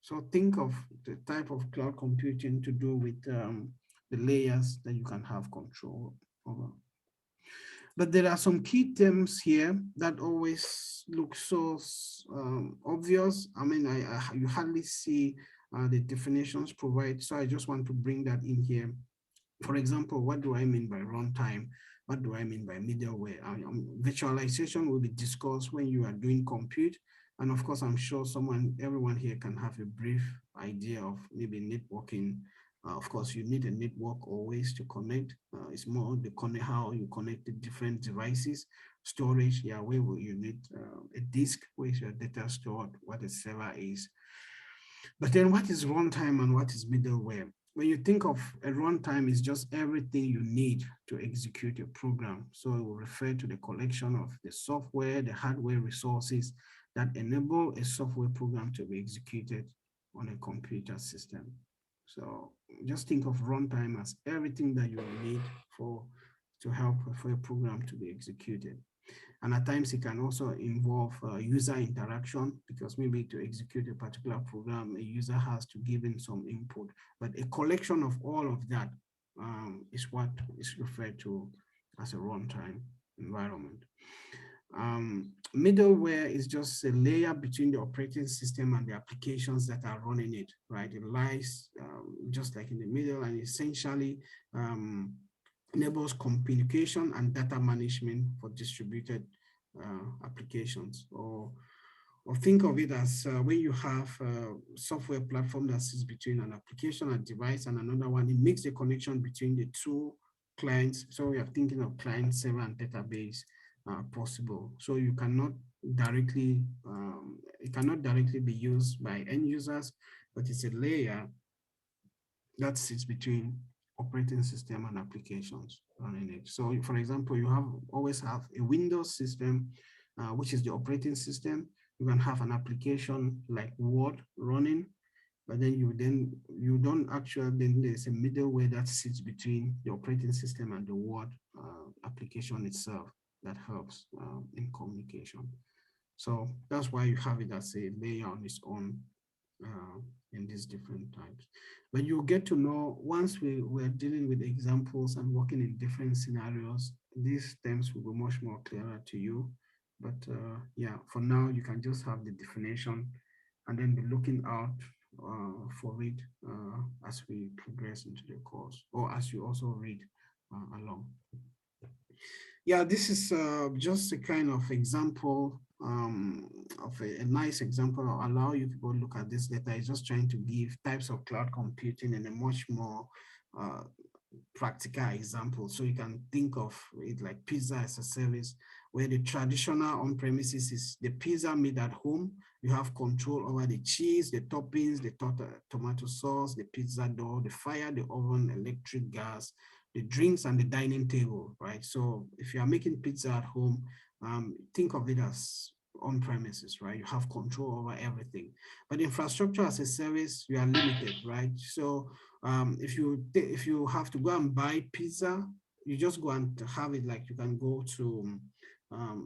So think of the type of cloud computing to do with the layers that you can have control over. But there are some key terms here that always look so obvious. I mean, you hardly see the definitions provided. So I just want to bring that in here. For example, what do I mean by runtime? What do I mean by middleware? Virtualization will be discussed when you are doing compute. And of course, I'm sure everyone here can have a brief idea of maybe networking. Of course, you need a network always to connect. It's more how you connect the different devices. Storage, yeah, where will you need a disk? Where is your data stored? What a server is. But then what is runtime and what is middleware? When you think of a runtime, it's just everything you need to execute a program. So it will refer to the collection of the software, the hardware resources that enable a software program to be executed on a computer system. So just think of runtime as everything that you need to help for a program to be executed. And at times it can also involve user interaction, because maybe to execute a particular program, a user has to give in some input. But a collection of all of that is what is referred to as a runtime environment. Middleware is just a layer between the operating system and the applications that are running it, right? It lies just like in the middle, and essentially enables communication and data management for distributed applications. Or think of it as when you have a software platform that sits between an application, a device, and another one, it makes the connection between the two clients. So we are thinking of client server and database possible. So you cannot directly, it cannot directly be used by end users, but it's a layer that sits between operating system and applications running it. So for example, you always have a Windows system, which is the operating system. You can have an application like Word running, but then you don't actually, then there's a middleware that sits between the operating system and the Word application itself that helps in communication. So that's why you have it as a layer on its own in these different types. But you get to know, once we're dealing with examples and working in different scenarios, these terms will be much more clearer to you. But yeah, for now, you can just have the definition and then be looking out for it as we progress into the course, or as you also read along. Yeah, this is just a kind of example of a nice example. I'll allow you to go look at this data. It's just trying to give types of cloud computing in a much more practical example. So you can think of it like pizza as a service, where the traditional on-premises is the pizza made at home. You have control over the cheese, the toppings, the tomato sauce, the pizza dough, the fire, the oven, electric, gas, the drinks, and the dining table, right? So if you are making pizza at home, think of it as on premises, right? You have control over everything. But infrastructure as a service, you are limited, right? So if you have to go and buy pizza, you just go and have it. Like you can go to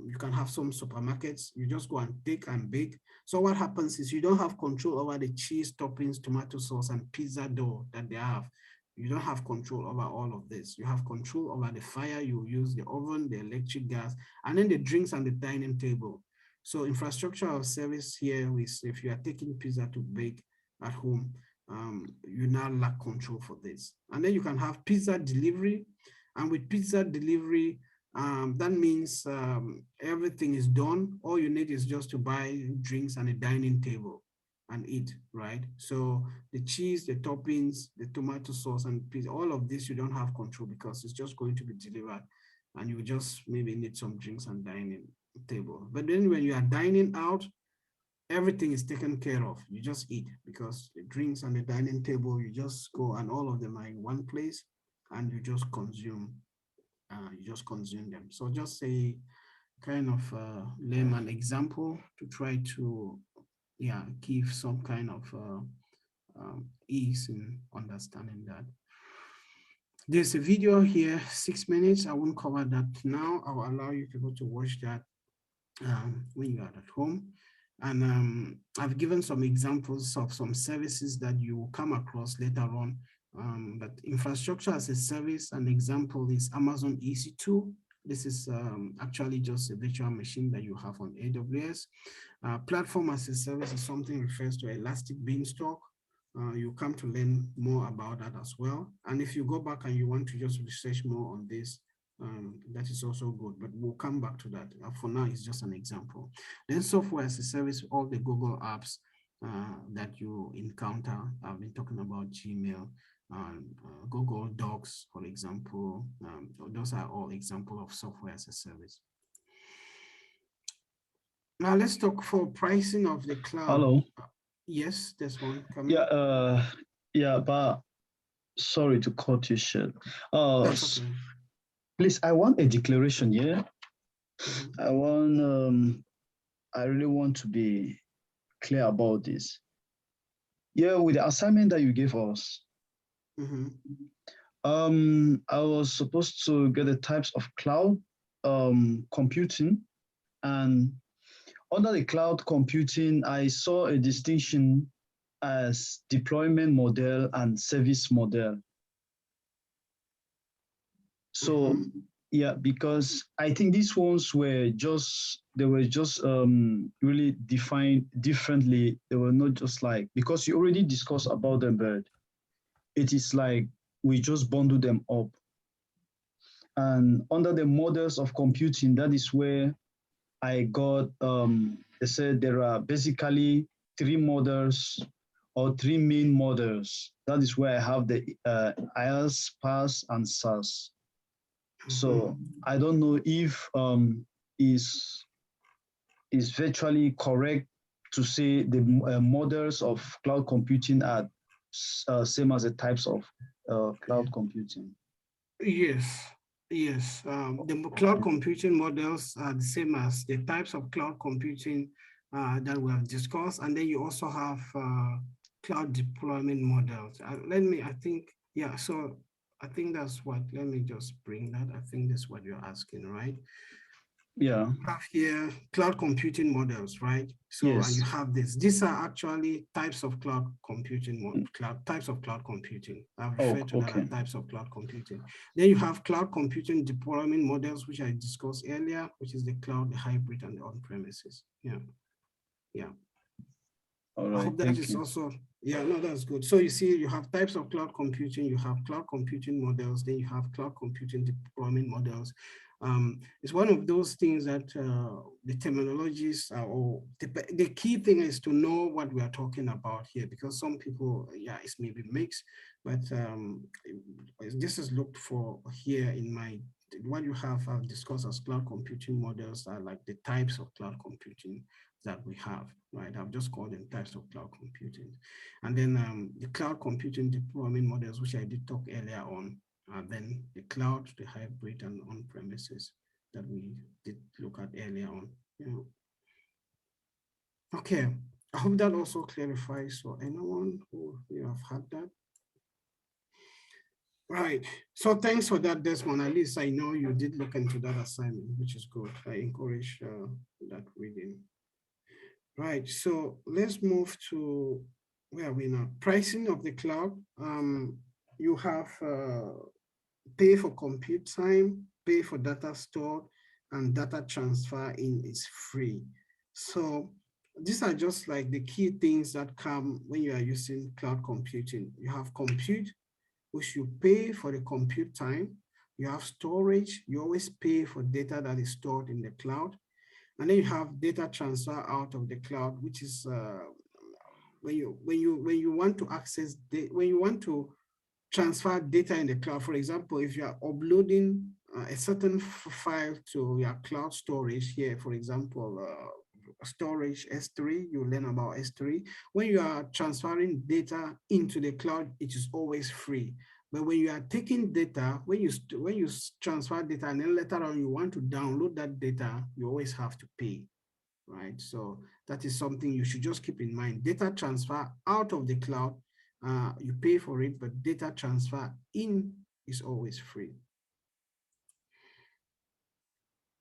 you can have some supermarkets, you just go and take and bake. So what happens is you don't have control over the cheese toppings, tomato sauce, and pizza dough that they have. You don't have control over all of this. You have control over the fire you use, the oven, the electric gas, and then the drinks and the dining table. So infrastructure of service here is if you are taking pizza to bake at home, you now lack control for this. And then you can have pizza delivery. And with pizza delivery, that means everything is done. All you need is just to buy drinks and a dining table and eat, right? So the cheese, the toppings, the tomato sauce, and pizza, all of this you don't have control because it's just going to be delivered, and you just maybe need some drinks and dining table. But then when you are dining out, everything is taken care of. You just eat because the drinks and the dining table, you just go and all of them are in one place, and you just consume. You just consume them. So just say kind of layman example to try to give some kind of ease in understanding that. There's a video here, 6 minutes. I won't cover that now. I'll allow you to go to watch that when you are at home. And I've given some examples of some services that you will come across later on. But infrastructure as a service, an example is Amazon EC2. This is actually just a virtual machine that you have on AWS. Platform as a service is something refers to Elastic Beanstalk. You come to learn more about that as well. And if you go back and you want to just research more on this, that is also good, but we'll come back to that. For now, it's just an example. Then software as a service, all the Google apps that you encounter. I've been talking about Gmail, Google Docs, for example. Those are all examples of software as a service. Now let's talk for pricing of the cloud. Hello. Yes, there's one coming. Yeah, but sorry to cut you short. That's okay. Please, I want a declaration, yeah? I really want to be clear about this. Yeah, with the assignment that you gave us, I was supposed to get the types of cloud computing, and under the cloud computing, I saw a distinction as deployment model and service model. So yeah, because I think these ones were just really defined differently. They were not just like, because you already discussed about them, but it is like we just bundle them up. And under the models of computing, that is where I got, they said there are basically three models or three main models. That is where I have the IaaS, PaaS, and SaaS. So I don't know if is virtually correct to say the models of cloud computing are same as the types of cloud computing. Yes. The cloud computing models are the same as the types of cloud computing that we have discussed. And then you also have cloud deployment models. So I think that's what, let me just bring that. I think that's what you're asking, right? Yeah. You have here cloud computing models, right? So yes. And you have this. These are actually types of cloud computing, types of cloud computing. I've referred to that as types of cloud computing. Then you have cloud computing deployment models, which I discussed earlier, which is the cloud, the hybrid, and the on-premises. Yeah. All right. I hope that is also, that's good. So you see, you have types of cloud computing, you have cloud computing models, then you have cloud computing deployment models. It's one of those things that the terminologies are, or the key thing is to know what we are talking about here, because some people, it's maybe mixed, but this is looked for here in my, what you have discussed as cloud computing models are like the types of cloud computing that we have, right? I've just called them types of cloud computing. And then the cloud computing deployment models, which I did talk earlier on, then the cloud, the hybrid, and on-premises that we did look at earlier on. Okay, I hope that also clarifies for anyone who you have had that. Right. So thanks for that, Desmond. At least I know you did look into that assignment, which is good. I encourage that reading. Right. So let's move to where are we now? Pricing of the cloud. You have pay for compute time, pay for data stored, and data transfer in is free. So these are just like the key things that come when you are using cloud computing. You have compute, which you pay for the compute time. You have storage, you always pay for data that is stored in the cloud. And then you have data transfer out of the cloud, which is when you want to access when you want to transfer data in the cloud. For example, if you are uploading a certain file to your cloud storage here, for example, storage S3, you learn about S3. When you are transferring data into the cloud, it is always free. But when you are taking data, when you transfer data and then later on you want to download that data, you always have to pay, right? So that is something you should just keep in mind. Data transfer out of the cloud, you pay for it, but data transfer in is always free.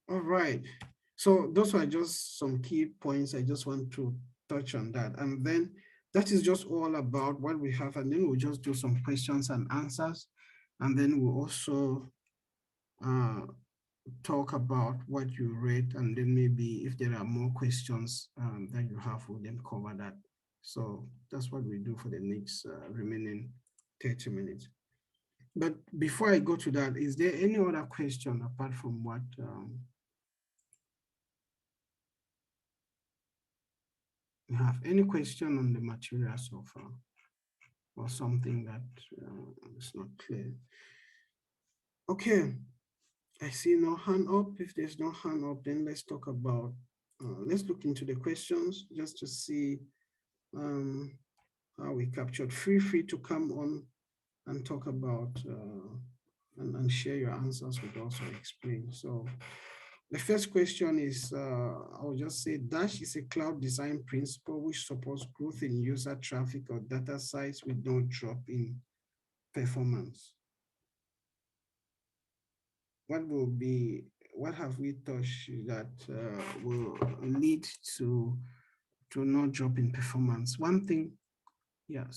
All right. So those are just some key points. I just want to touch on that. And then that is just all about what we have. And then we'll just do some questions and answers. And then we'll also talk about what you read. And then maybe if there are more questions that you have, we'll then cover that. So that's what we do for the next remaining 30 minutes. But before I go to that, is there any other question apart from what you have? Any question on the material so far, or something that is not clear? Okay, I see no hand up. If there's no hand up, then let's talk about, let's look into the questions just to see how we captured. Feel free to come on and talk about and share your answers with us or explain. So the first question is, I'll just say Dash is a cloud design principle which supports growth in user traffic or data size with no drop in performance. What have we touched that will lead to no drop in performance? One thing, yeah,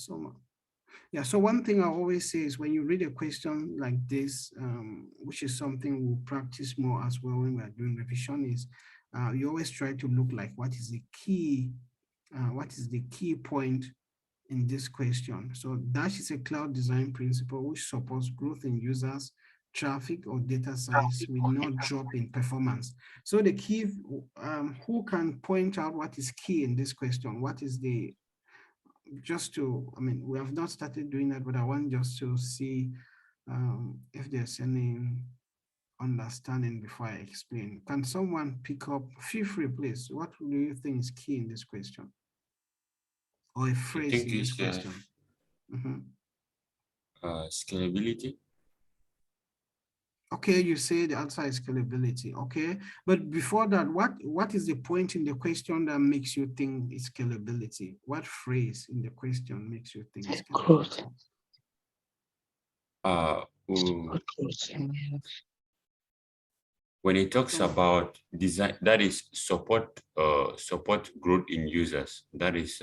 so one thing I always say is when you read a question like this, which is something we'll practice more as well when we are doing revision, is you always try to look like what is the key point in this question. So Dash is a cloud design principle which supports growth in users, traffic or data size with no drop in performance. So the key, who can point out what is key in this question? What is the, just to, I mean, we have not started doing that, but I want just to see if there's any understanding before I explain. Can someone pick up, feel free please, what do you think is key in this question? Or a phrase in this question? Scalability. Okay, you say the answer is scalability. Okay, but before that, what is the point in the question that makes you think it's scalability? What phrase in the question makes you think it's scalability? When it talks about design, that is support growth in users. That is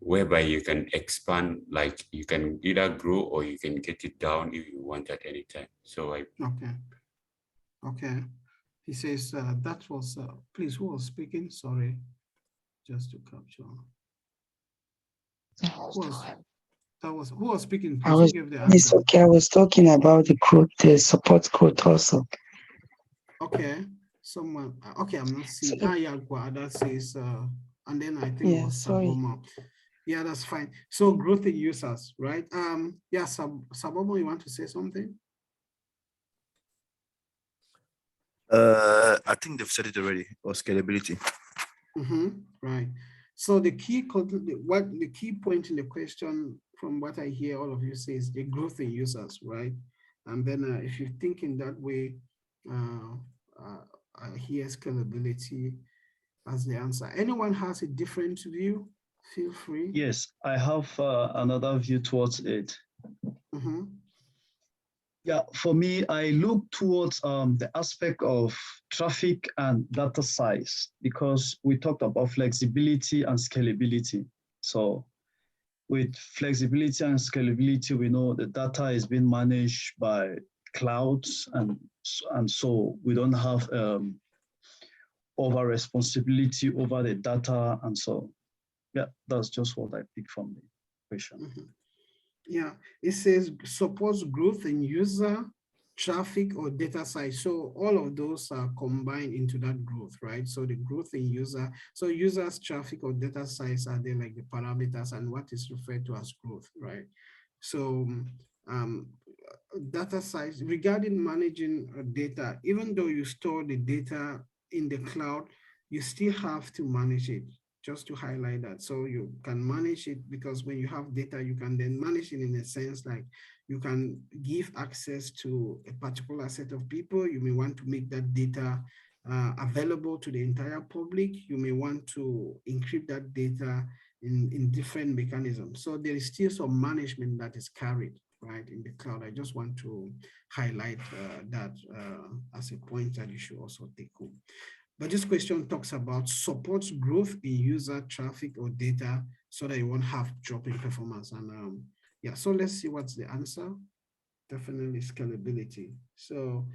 whereby you can expand, like you can either grow or you can get it down if you want at any time. So okay. He says that was please, who was speaking? Sorry, just to capture. Who was speaking? Please, who gave the answer? It's okay. I was talking about the growth, the support growth also. Okay, someone. Okay, I'm not seeing. Yeah, that says, and then I think it was sorry. Saboma. Yeah, that's fine. So growth in users, right? Yeah, Saboma, you want to say something? I think they've said it already, or scalability. Right. So the key point in the question, from what I hear all of you say, is the growth in users, right? And then if you think in that way, I hear scalability. as the answer. Anyone has a different view? Feel free. Yes, I have another view towards it. Yeah, for me, I look towards the aspect of traffic and data size because we talked about flexibility and scalability. So with flexibility and scalability, we know the data is being managed by clouds, and so we don't have over responsibility over the data. And so, yeah, that's just what I picked from the question. Yeah, it says supports growth in user, traffic, or data size. So all of those are combined into that growth, right? So the growth in user, so users, traffic, or data size are there like the parameters and what is referred to as growth, right? So um, data size, regarding managing data, even though you store the data in the cloud, you still have to manage it, just to highlight that. So you can manage it because when you have data, you can then manage it in a sense like you can give access to a particular set of people. You may want to make that data available to the entire public. You may want to encrypt that data in different mechanisms. So there is still some management that is carried, right, in the cloud. I just want to highlight that as a point that you should also take home. But this question talks about supports growth in user traffic or data so that you won't have drop in performance. And yeah, so let's see what's the answer. Definitely scalability. So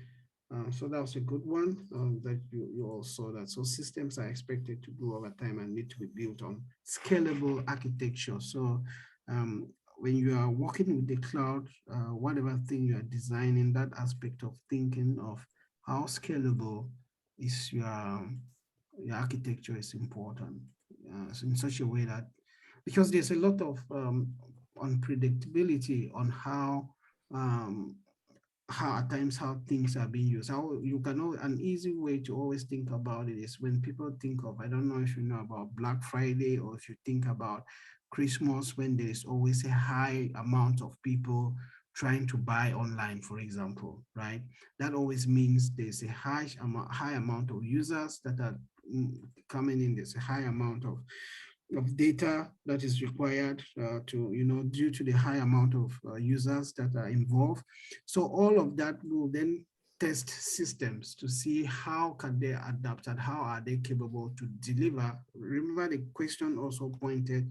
that was a good one that you all saw that. So systems are expected to grow over time and need to be built on scalable architecture. So when you are working with the cloud, whatever thing you are designing, that aspect of thinking of how scalable is your architecture is important. So in such a way that, because there's a lot of unpredictability on how at times how things are being used. How you can know an easy way to always think about it is when people think of, I don't know if you know about Black Friday or if you think about Christmas, when there is always a high amount of people trying to buy online, for example, right? That always means there's a high amount of users that are coming in. There's a high amount of data that is required to, due to the high amount of users that are involved. So all of that will then test systems to see how can they adapt and how are they capable to deliver. Remember the question also pointed,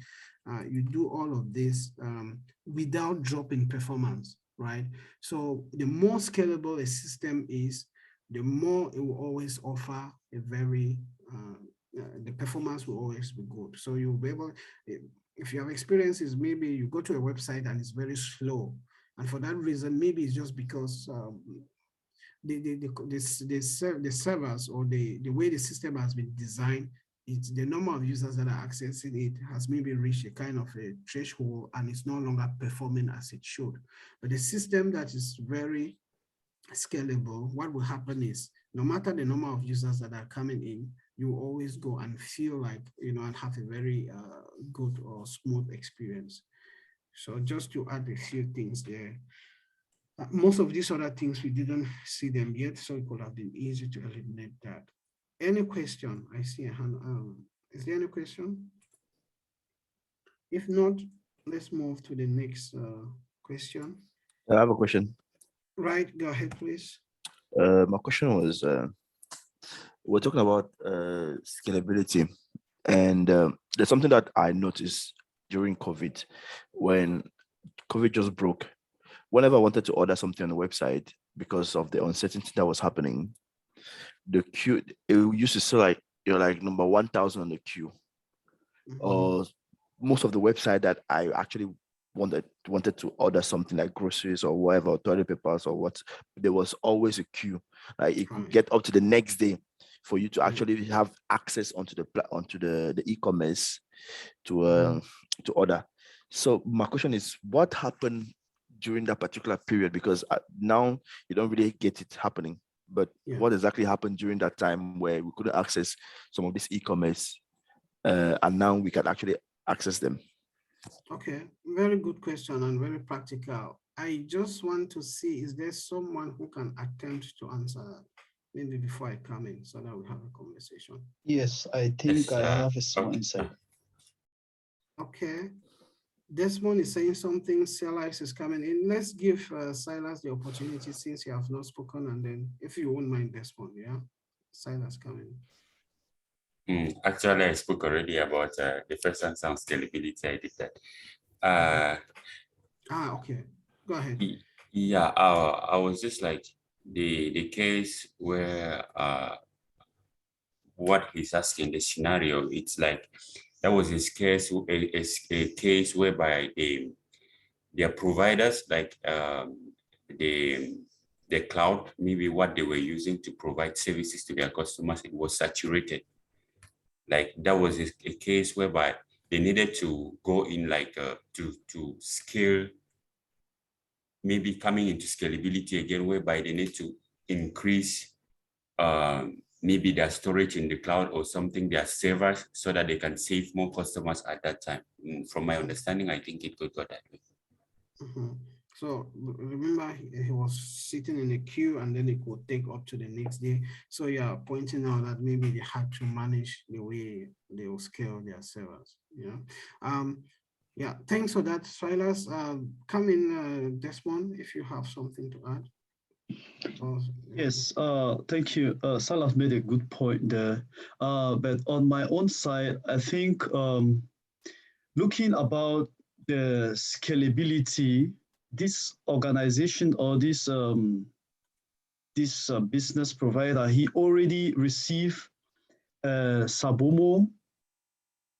you do all of this without dropping performance, right? So the more scalable a system is, the more it will always offer a very the performance will always be good. So you'll be able, if you have experiences, maybe you go to a website and it's very slow. And for that reason, maybe it's just because the servers or the way the system has been designed, it's the number of users that are accessing it has maybe reached a kind of a threshold and it's no longer performing as it should. But the system that is very scalable, what will happen is no matter the number of users that are coming in, you always go and feel like, and have a very good or smooth experience. So just to add a few things there, most of these other things, we didn't see them yet, so it could have been easy to eliminate that. Any question? I see a hand. Is there any question? If not, let's move to the next question. I have a question. Right, go ahead, please. My question was, we're talking about scalability, and there's something that I noticed during COVID, when COVID just broke. Whenever I wanted to order something on the website, because of the uncertainty that was happening, the queue, it used to say like you're like number 1,000 on the queue. Or most of the website that I actually wanted to order something like groceries or whatever, or toilet papers or what, there was always a queue. Like it could get up to the next day for you to actually have access onto the e-commerce to order. So my question is, what happened during that particular period? Because now you don't really get it happening. But what exactly happened during that time where we couldn't access some of this e-commerce, and now we can actually access them? Okay, very good question and very practical. I just want to see, is there someone who can attempt to answer that? maybe before I come in so that we have a conversation. Yes, I think Yes, I have a small okay. insight. Okay. Desmond is saying something. Silas is coming in. Let's give Silas the opportunity since he has not spoken. And then if you won't mind, Desmond, yeah? Silas coming. Actually, I spoke already about the first one, sound scalability. I did that. Okay. Go ahead. Yeah, I was just like the case where what he's asking, the scenario, it's like that was his case, a case whereby their providers, like the cloud, maybe what they were using to provide services to their customers, it was saturated. Like that was a case whereby they needed to go in like to scale, maybe coming into scalability again, whereby they need to increase maybe their storage in the cloud or something, their servers, so that they can save more customers at that time. From my understanding, I think it could go that way. So remember, he was sitting in a queue and then it could take up to the next day. So yeah, pointing out that maybe they had to manage the way they will scale their servers. Yeah, thanks for that, Silas. Come in, Desmond, if you have something to add. Yes, thank you. Salah made a good point there. But on my own side, I think looking about the scalability, this organization or this business provider, he already received Sabomo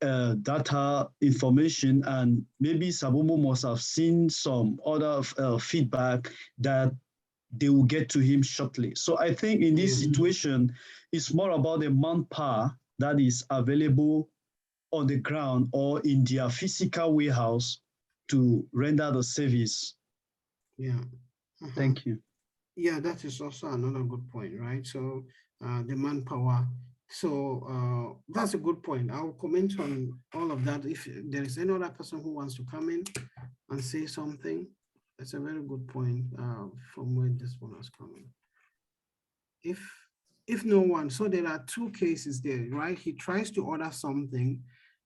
data information, and maybe Sabomo must have seen some other feedback that they will get to him shortly. So I think in this situation, it's more about the manpower that is available on the ground or in their physical warehouse to render the service. Yeah. Thank you. Yeah, that is also another good point, right? So the manpower. So that's a good point. I'll comment on all of that. If there is any other person who wants to come in and say something, that's a very good point from where this one has come in. If no one, so there are two cases there, right? He tries to order something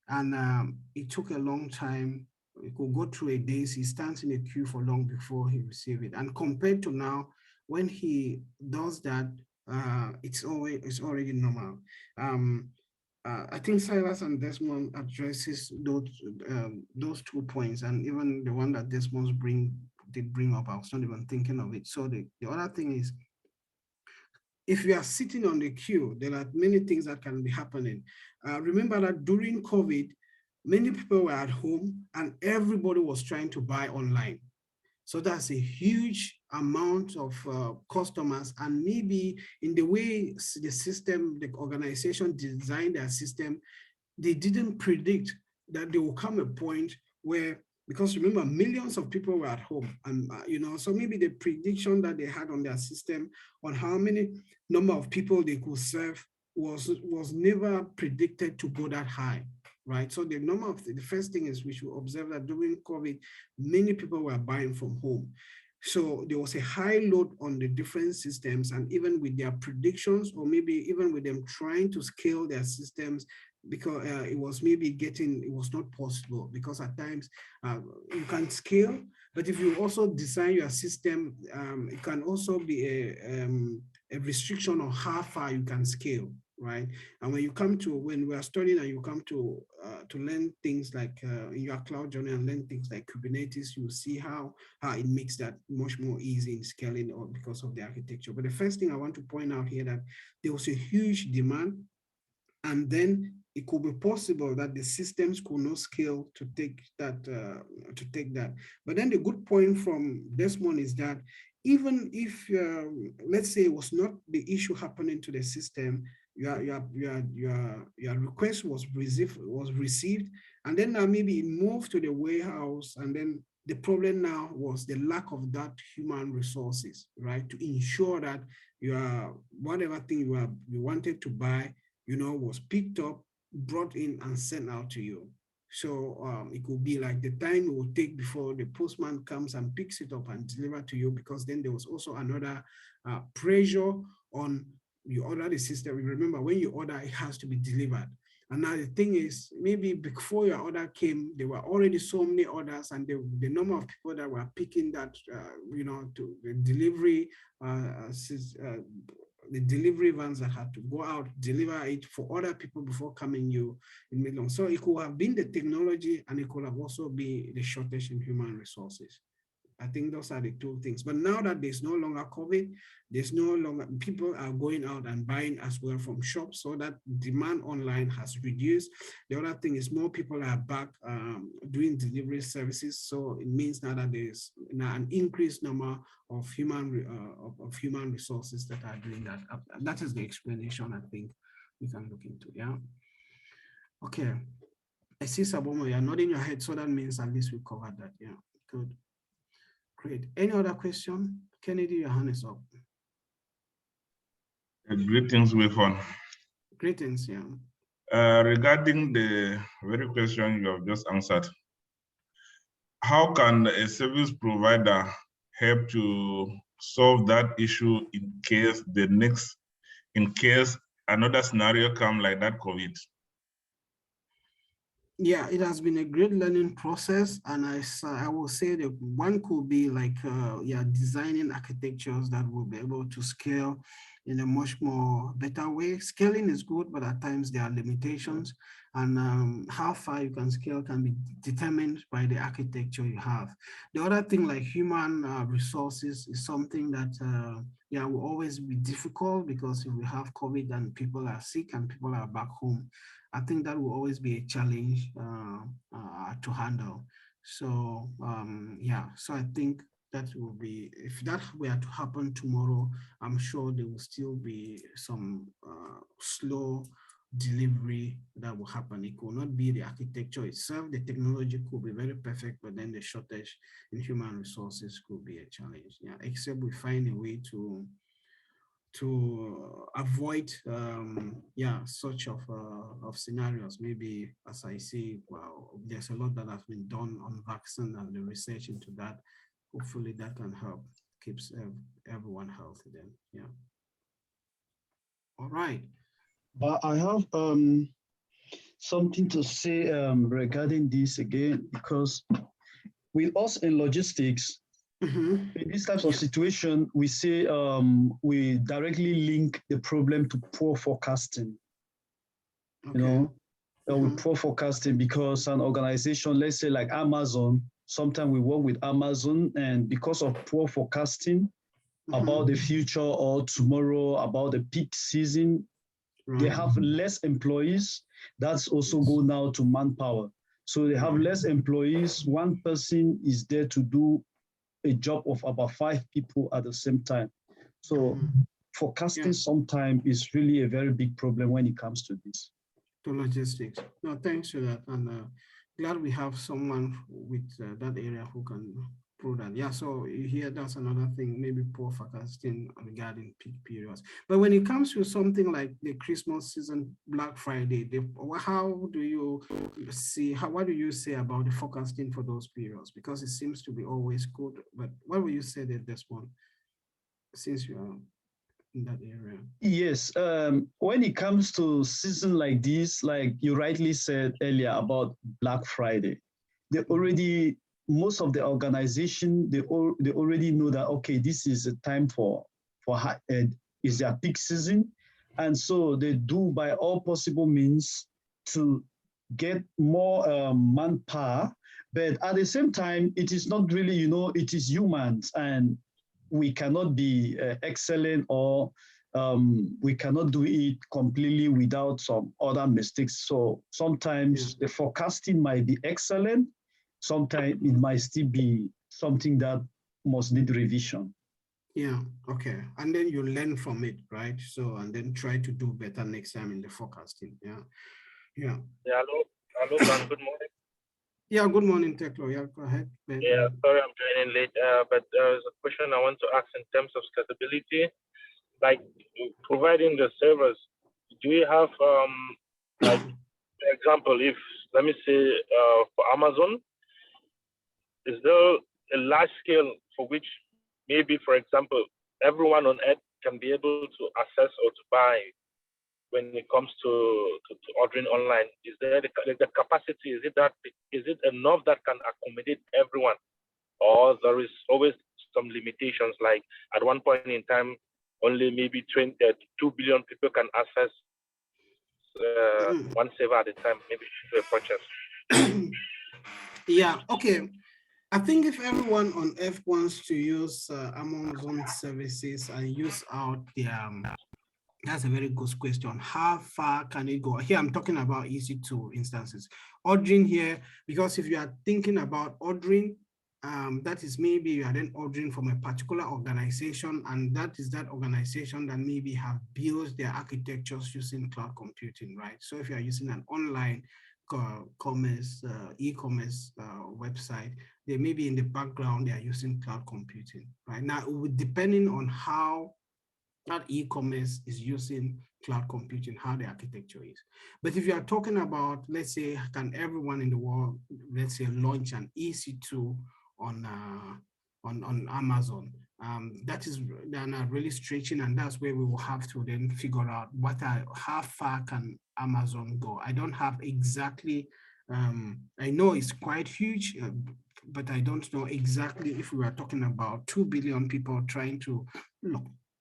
and it took a long time. It could go through a days. He stands in a queue for long before he receives it. And compared to now, when he does that, it's already normal. I think Silas and Desmond addresses those 2 points, and even the one that Desmond's did bring up. I was not even thinking of it. So the other thing is, if you are sitting on the queue, there are many things that can be happening. Remember that during COVID, many people were at home and everybody was trying to buy online. So that's a huge amount of customers, and maybe in the way the system, the organization designed their system, they didn't predict that there will come a point where, because remember, millions of people were at home, and so maybe the prediction that they had on their system on how many number of people they could serve was never predicted to go that high, right? So the first thing is we should observe that during COVID, many people were buying from home. So there was a high load on the different systems, and even with their predictions, or maybe even with them trying to scale their systems, because it was not possible, because at times you can scale, but if you also design your system, it can also be a restriction on how far you can scale, right? And when we are studying and you come to learn things like in your cloud journey and learn things like Kubernetes, you will see how it makes that much more easy in scaling, or because of the architecture. But the first thing I want to point out here, that there was a huge demand, and then it could be possible that the systems could not scale to take that. But then the good point from Desmond is that even if let's say it was not the issue happening to the system, your request was received, and then now maybe it moved to the warehouse, and then the problem now was the lack of that human resources, right? To ensure that whatever thing you wanted to buy, was picked up, brought in, and sent out to you. So it could be like the time it will take before the postman comes and picks it up and deliver to you, because then there was also another pressure on you order the system. Remember, when you order, it has to be delivered. And now the thing is, maybe before your order came, there were already so many orders, and the number of people that were picking that, to the delivery, the delivery vans that had to go out, deliver it for other people before coming you in middle. So it could have been the technology, and it could have also been the shortage in human resources. I think those are the two things. But now that there's no longer COVID, there's no longer, people are going out and buying as well from shops, so that demand online has reduced. The other thing is more people are back doing delivery services. So it means now that there's now an increased number of human resources that are doing that. That is the explanation I think we can look into. Yeah. Okay. I see Sabomo, you're nodding your head, so that means at least we covered that. Yeah. Good. Great. Any other question? Kennedy, your hand is up. Greetings, Wirfon. Greetings, yeah. Regarding the very question you have just answered, how can a service provider help to solve that issue in case another scenario come like that COVID? Yeah, it has been a great learning process, and I will say that one could be like designing architectures that will be able to scale in a much more better way. Scaling is good, but at times there are limitations, and how far you can scale can be determined by the architecture you have. The other thing, like human resources, is something that will always be difficult, because if we have COVID and people are sick and people are back home, I think that will always be a challenge to handle. So so I think that will be, if that were to happen tomorrow, I'm sure there will still be some slow delivery that will happen. It could not be the architecture itself. The technology could be very perfect, but then the shortage in human resources could be a challenge. Yeah, except we find a way to avoid such of scenarios. Maybe, as I see, well, there's a lot that has been done on vaccine and the research into that. Hopefully that can help, keeps everyone healthy then. Yeah. All right. But I have something to say regarding this again, because with us in logistics, in these types of situation, we say we directly link the problem to poor forecasting. Okay. With poor forecasting, because an organization, let's say like Amazon, sometimes we work with Amazon, and because of poor forecasting about the future or tomorrow, about the peak season, they have less employees. That's also go now to manpower. So they have less employees. One person is there to do a job of about 5 people at the same time. So forecasting sometimes is really a very big problem when it comes to this. To logistics. No, thanks for that. And glad we have someone with that area who can prove that. Yeah, so here, that's another thing, maybe poor forecasting regarding peak periods. But when it comes to something like the Christmas season, Black Friday, how do you see, what do you say about the forecasting for those periods? Because it seems to be always good, but what will you say that this one, since you are in that area? Yes, when it comes to season like this, like you rightly said earlier about Black Friday, they already, most of the organization, they already know that, okay, this is a time for is their peak season. And so they do by all possible means to get more manpower. But at the same time, it is not really, it is humans, and we cannot be excellent, or we cannot do it completely without some other mistakes. So sometimes the forecasting might be excellent. Sometimes it might still be something that must need revision. Yeah, okay. And then you learn from it, right? So, and then try to do better next time in the forecasting. Yeah. Yeah, hello, man. Good morning. Yeah, good morning, Teklo. Yeah, go ahead. Yeah, sorry I'm joining late, but there's a question I want to ask in terms of scalability, like providing the servers. Do you have, like, for example, if, let me say, for Amazon, is there a large scale for which maybe, for example, everyone on Earth can be able to access or to buy when it comes to ordering online? Is there the capacity? Is it enough that can accommodate everyone, or there is always some limitations? Like at one point in time, only maybe 2 billion people can access one server at a time, maybe to a purchase. Yeah, okay. I think if everyone on Earth wants to use Amazon services and use out their, that's a very good question. How far can it go? Here, I'm talking about EC2 instances. Ordering here, because if you are thinking about ordering, that is maybe you are then ordering from a particular organization, and that is that organization that maybe have built their architectures using cloud computing, right? So if you are using an online commerce, e-commerce website, they may be in the background, they are using cloud computing, right? Now, depending on how that e-commerce is using cloud computing, how the architecture is. But if you are talking about, let's say, can everyone in the world, let's say, launch an EC2 on Amazon, that is really stretching, and that's where we will have to then figure out how far can Amazon go. I don't have exactly, I know it's quite huge, but I don't know exactly if we are talking about 2 billion people trying to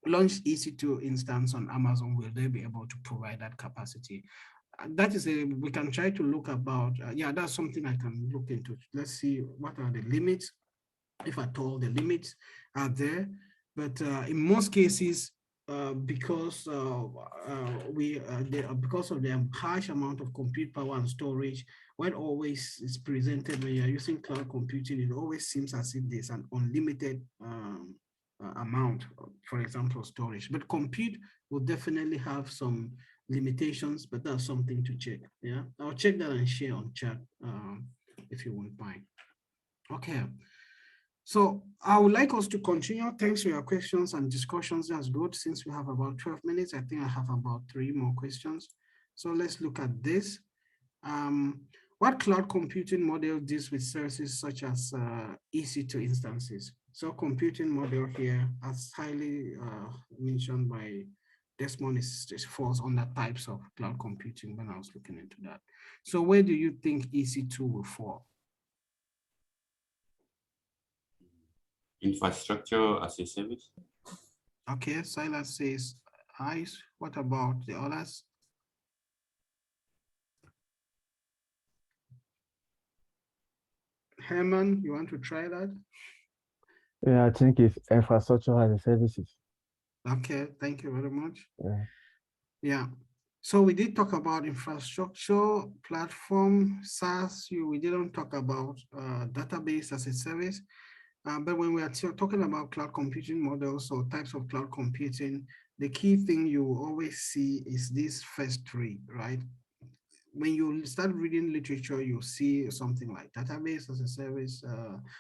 launch EC2 instance on Amazon, will they be able to provide that capacity? That is we can try to look about, yeah, that's something I can look into. Let's see what are the limits, if at all the limits are there. But in most cases, because because of the harsh amount of compute power and storage, what always is presented when you're using cloud computing, it always seems as if there's an unlimited amount, for example, storage. But compute will definitely have some limitations, but that's something to check. Yeah, I'll check that and share on chat if you won't mind. Okay. So I would like us to continue. Thanks for your questions and discussions. That's good. Since we have about 12 minutes, I think I have about 3 more questions. So let's look at this. What cloud computing model deals with services such as EC2 instances? So computing model here, as highly mentioned by Desmond, falls under types of cloud computing when I was looking into that. So where do you think EC2 will fall? Infrastructure as a service. Okay, Silas says eyes. What about the others? Herman, you want to try that? Yeah, I think it's infrastructure as a services. Okay, thank you very much. Yeah. Yeah. So we did talk about infrastructure, platform, SaaS. We didn't talk about database as a service. But when we are talking about cloud computing models or types of cloud computing, the key thing you always see is these first 3, right? When you start reading literature, you see something like database as a service,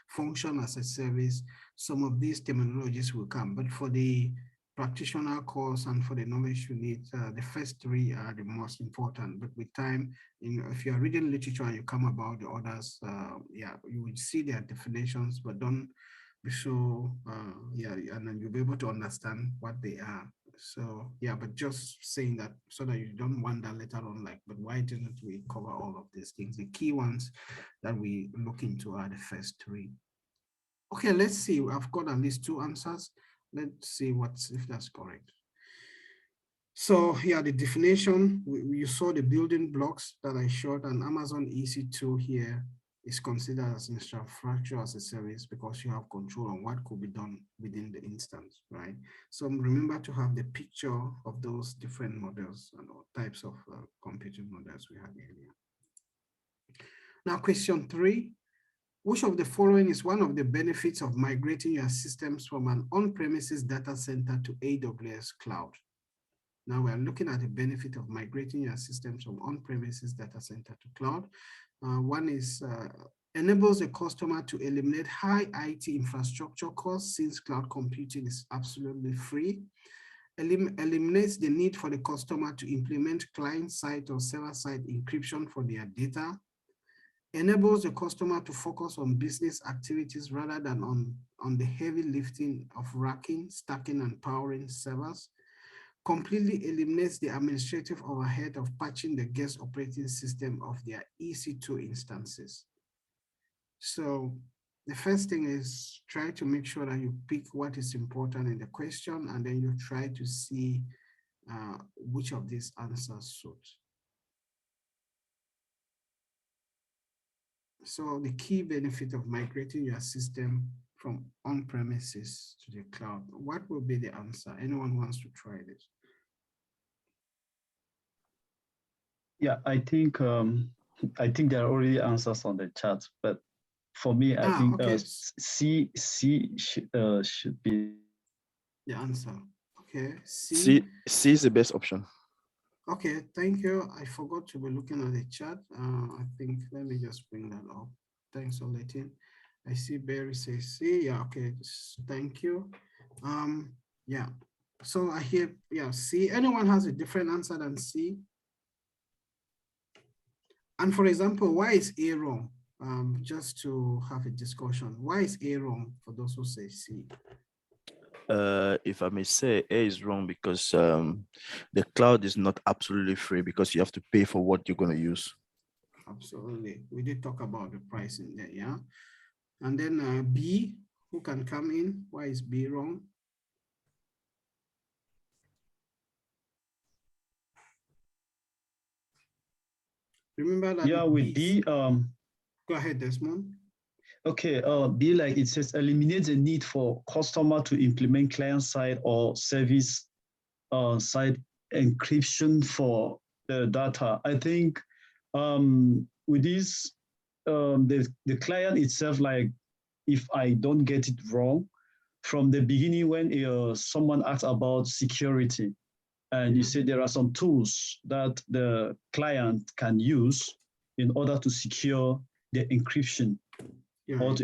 function as a service. Some of these terminologies will come, but for the practitioner course and for the knowledge you need, the first 3 are the most important. But with time, if you're reading literature and you come about the others, yeah, you will see their definitions, but don't be so, yeah, and then you'll be able to understand what they are. So yeah, but just saying that so that you don't wonder later on, like, but why didn't we cover all of these things? The key ones that we look into are the first 3. Okay, let's see. I've got at least 2 answers. Let's see if that's correct. So yeah, the definition, you saw the building blocks that I showed, and Amazon EC2 here is considered as infrastructure as a service because you have control on what could be done within the instance, right? So remember to have the picture of those different models and types of computing models we had earlier. Now, question 3, which of the following is one of the benefits of migrating your systems from an on-premises data center to AWS cloud? Now we're looking at the benefit of migrating your systems from on-premises data center to cloud. One is enables a customer to eliminate high IT infrastructure costs since cloud computing is absolutely free. Eliminates the need for the customer to implement client-side or server-side encryption for their data. enables the customer to focus on business activities rather than on the heavy lifting of racking, stacking, and powering servers, completely eliminates the administrative overhead of patching the guest operating system of their EC2 instances. So the first thing is try to make sure that you pick what is important in the question, and then you try to see which of these answers suit. So the key benefit of migrating your system from on-premises to the cloud, what will be the answer? Anyone wants to try this? Yeah, I think there are already answers on the chat, but for me, I think okay. C should be the answer. Okay, C is the best option. Okay, thank you. I forgot to be looking at the chat. I think, let me just bring that up. Thanks, Oletin. I see Barry says C. Yeah, okay, thank you. Yeah, so I hear, yeah, C. Anyone has a different answer than C? And for example, why is A wrong? Just to have a discussion. Why is A wrong for those who say C? If I may say, A is wrong because the cloud is not absolutely free because you have to pay for what you're going to use. Absolutely. We did talk about the pricing there, yeah? And then B, who can come in? Why is B wrong? Remember that. Yeah, with B, go ahead, Desmond. Okay, B, like it says, eliminate the need for customer to implement client-side or service side encryption for the data. I think with this, the client itself, like if I don't get it wrong, from the beginning when someone asks about security, and you say there are some tools that the client can use in order to secure the encryption or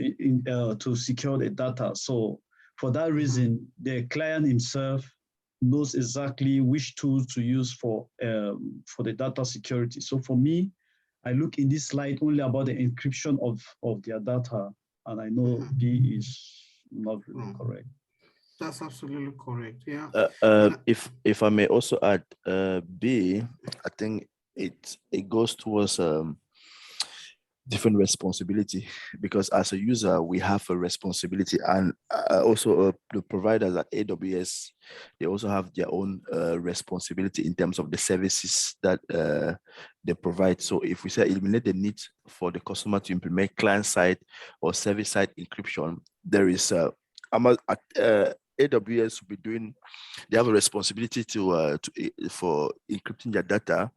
to secure the data. So for that reason, the client himself knows exactly which tools to use for the data security. So for me, I look in this slide only about the encryption of their data, and I know B is not really correct. That's absolutely correct. Yeah. If I may also add, B, I think it goes towards different responsibility, because as a user we have a responsibility, and also the providers at AWS, they also have their own responsibility in terms of the services that they provide. So if we say eliminate the need for the customer to implement client-side or service-side encryption, there is AWS will be doing, they have a responsibility for encrypting their data,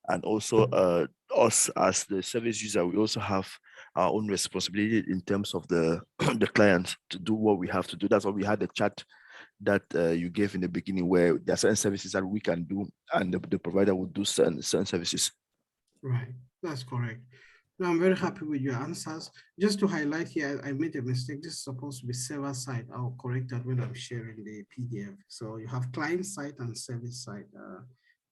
and also us as the service user, we also have our own responsibility in terms of the the client to do what we have to do. That's why we had the chat that you gave in the beginning, where there are certain services that we can do, and the provider will do certain services. Right, that's correct. Now, I'm very happy with your answers. Just to highlight here, I made a mistake. This is supposed to be server side. I'll correct that when I'm sharing the PDF. So you have client side and service side.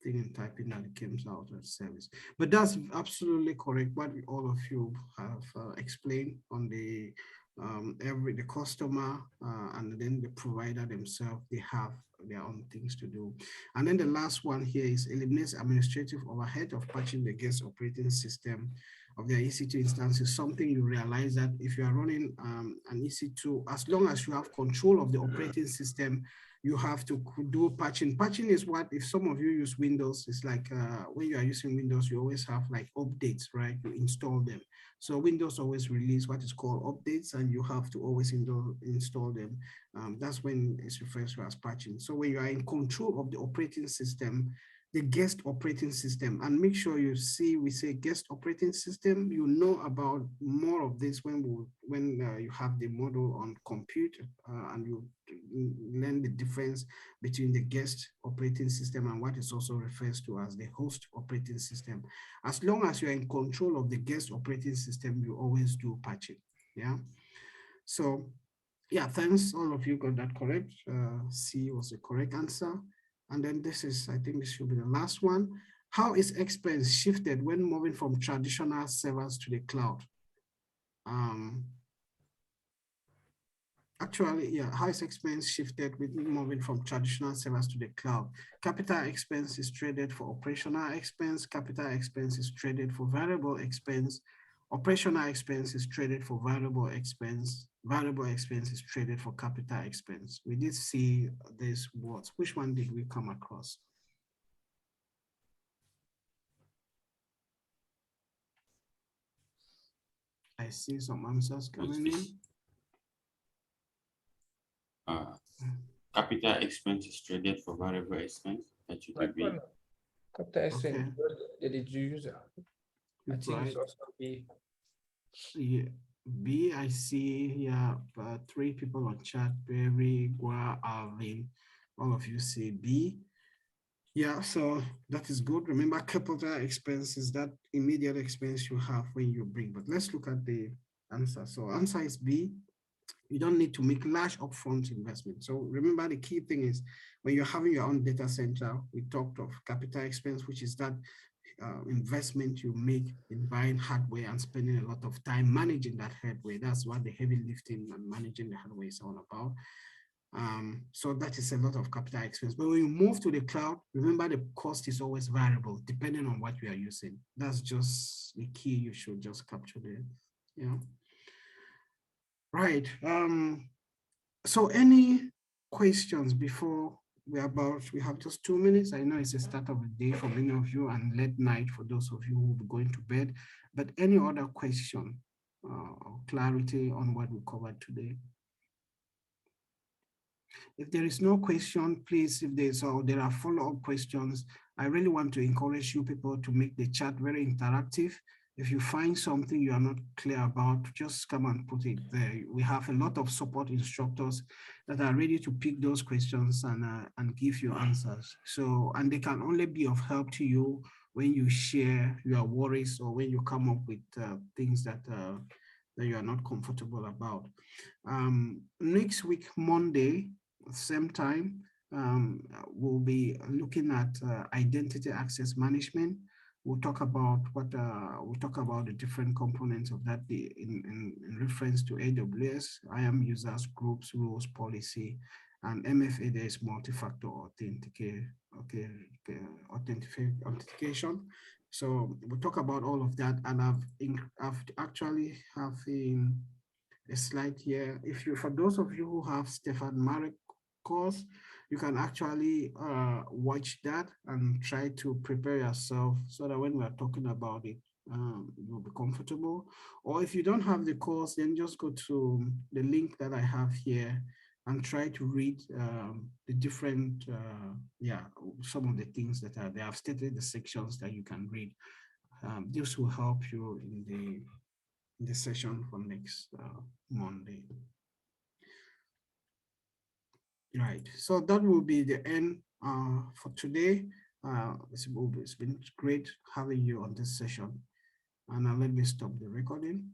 Thing and typing that it comes out as service. But that's absolutely correct. What all of you have explained on the the customer and then the provider themselves, they have their own things to do. And then the last one here is eliminates administrative overhead of patching the guest operating system of their EC2 instance. Is something you realize that if you are running an EC2, as long as you have control of the operating system, you have to do patching. Patching is what, if some of you use Windows, it's like when you are using Windows, you always have like updates, right? You install them. So Windows always release what is called updates, and you have to always install them. That's when it's referred to as patching. So when you are in control of the operating system, the guest operating system, and make sure you see, we say guest operating system, you know about more of this when you have the model on compute and you learn the difference between the guest operating system and what is also refers to as the host operating system. As long as you're in control of the guest operating system, you always do patching. Yeah. So yeah, thanks. All of you got that correct. C was the correct answer. And then this is, I think this should be the last one. How is expense shifted when moving from traditional servers to the cloud? Actually, yeah, how is expense shifted with moving from traditional servers to the cloud? Capital expense is traded for operational expense. Capital expense is traded for variable expense. Operational expense is traded for variable expense. Variable expense is traded for capital expense. We did see these words. Which one did we come across? I see some answers coming in. Capital expense is traded for variable expense. That should be. Capital expense, Okay. did you use it? I think Right. it's also B. Yeah. B, I see here 3 people on chat, Barry, Gua, Alvin, all of you say B. Yeah, so that is good. Remember, capital expense is that immediate expense you have when you bring, but let's look at the answer. So answer is B. You don't need to make large upfront investment. So remember, the key thing is when you're having your own data center, we talked of capital expense, which is that investment you make in buying hardware and spending a lot of time managing that hardware. That's what the heavy lifting and managing the hardware is all about. So that is a lot of capital expense. But when you move to the cloud, remember the cost is always variable depending on what you are using. That's just the key. You should just capture there. Yeah. Right. So any questions before we have just 2 minutes. I know it's the start of the day for many of you and late night for those of you who will be going to bed, but any other question or clarity on what we covered today? If there is no question, please, if there are follow-up questions, I really want to encourage you people to make the chat very interactive. If you find something you are not clear about, just come and put it there. We have a lot of support instructors that are ready to pick those questions and give you answers. So, and they can only be of help to you when you share your worries or when you come up with things that you are not comfortable about. Next week, Monday, same time, we'll be looking at identity access management. We'll talk about the different components of that in reference to AWS, IAM users, groups, rules, policy, and MFA. There is multi-factor authentication. So we'll talk about all of that, and I've actually have a slide here. For those of you who have Stefan Marek course, you can actually watch that and try to prepare yourself so that when we are talking about it, you'll be comfortable. Or if you don't have the course, then just go to the link that I have here and try to read the different, some of the things that are there. I've stated the sections that you can read. This will help you in the session for next Monday. Right, so that will be the end for today. It's been great having you on this session. And now let me stop the recording.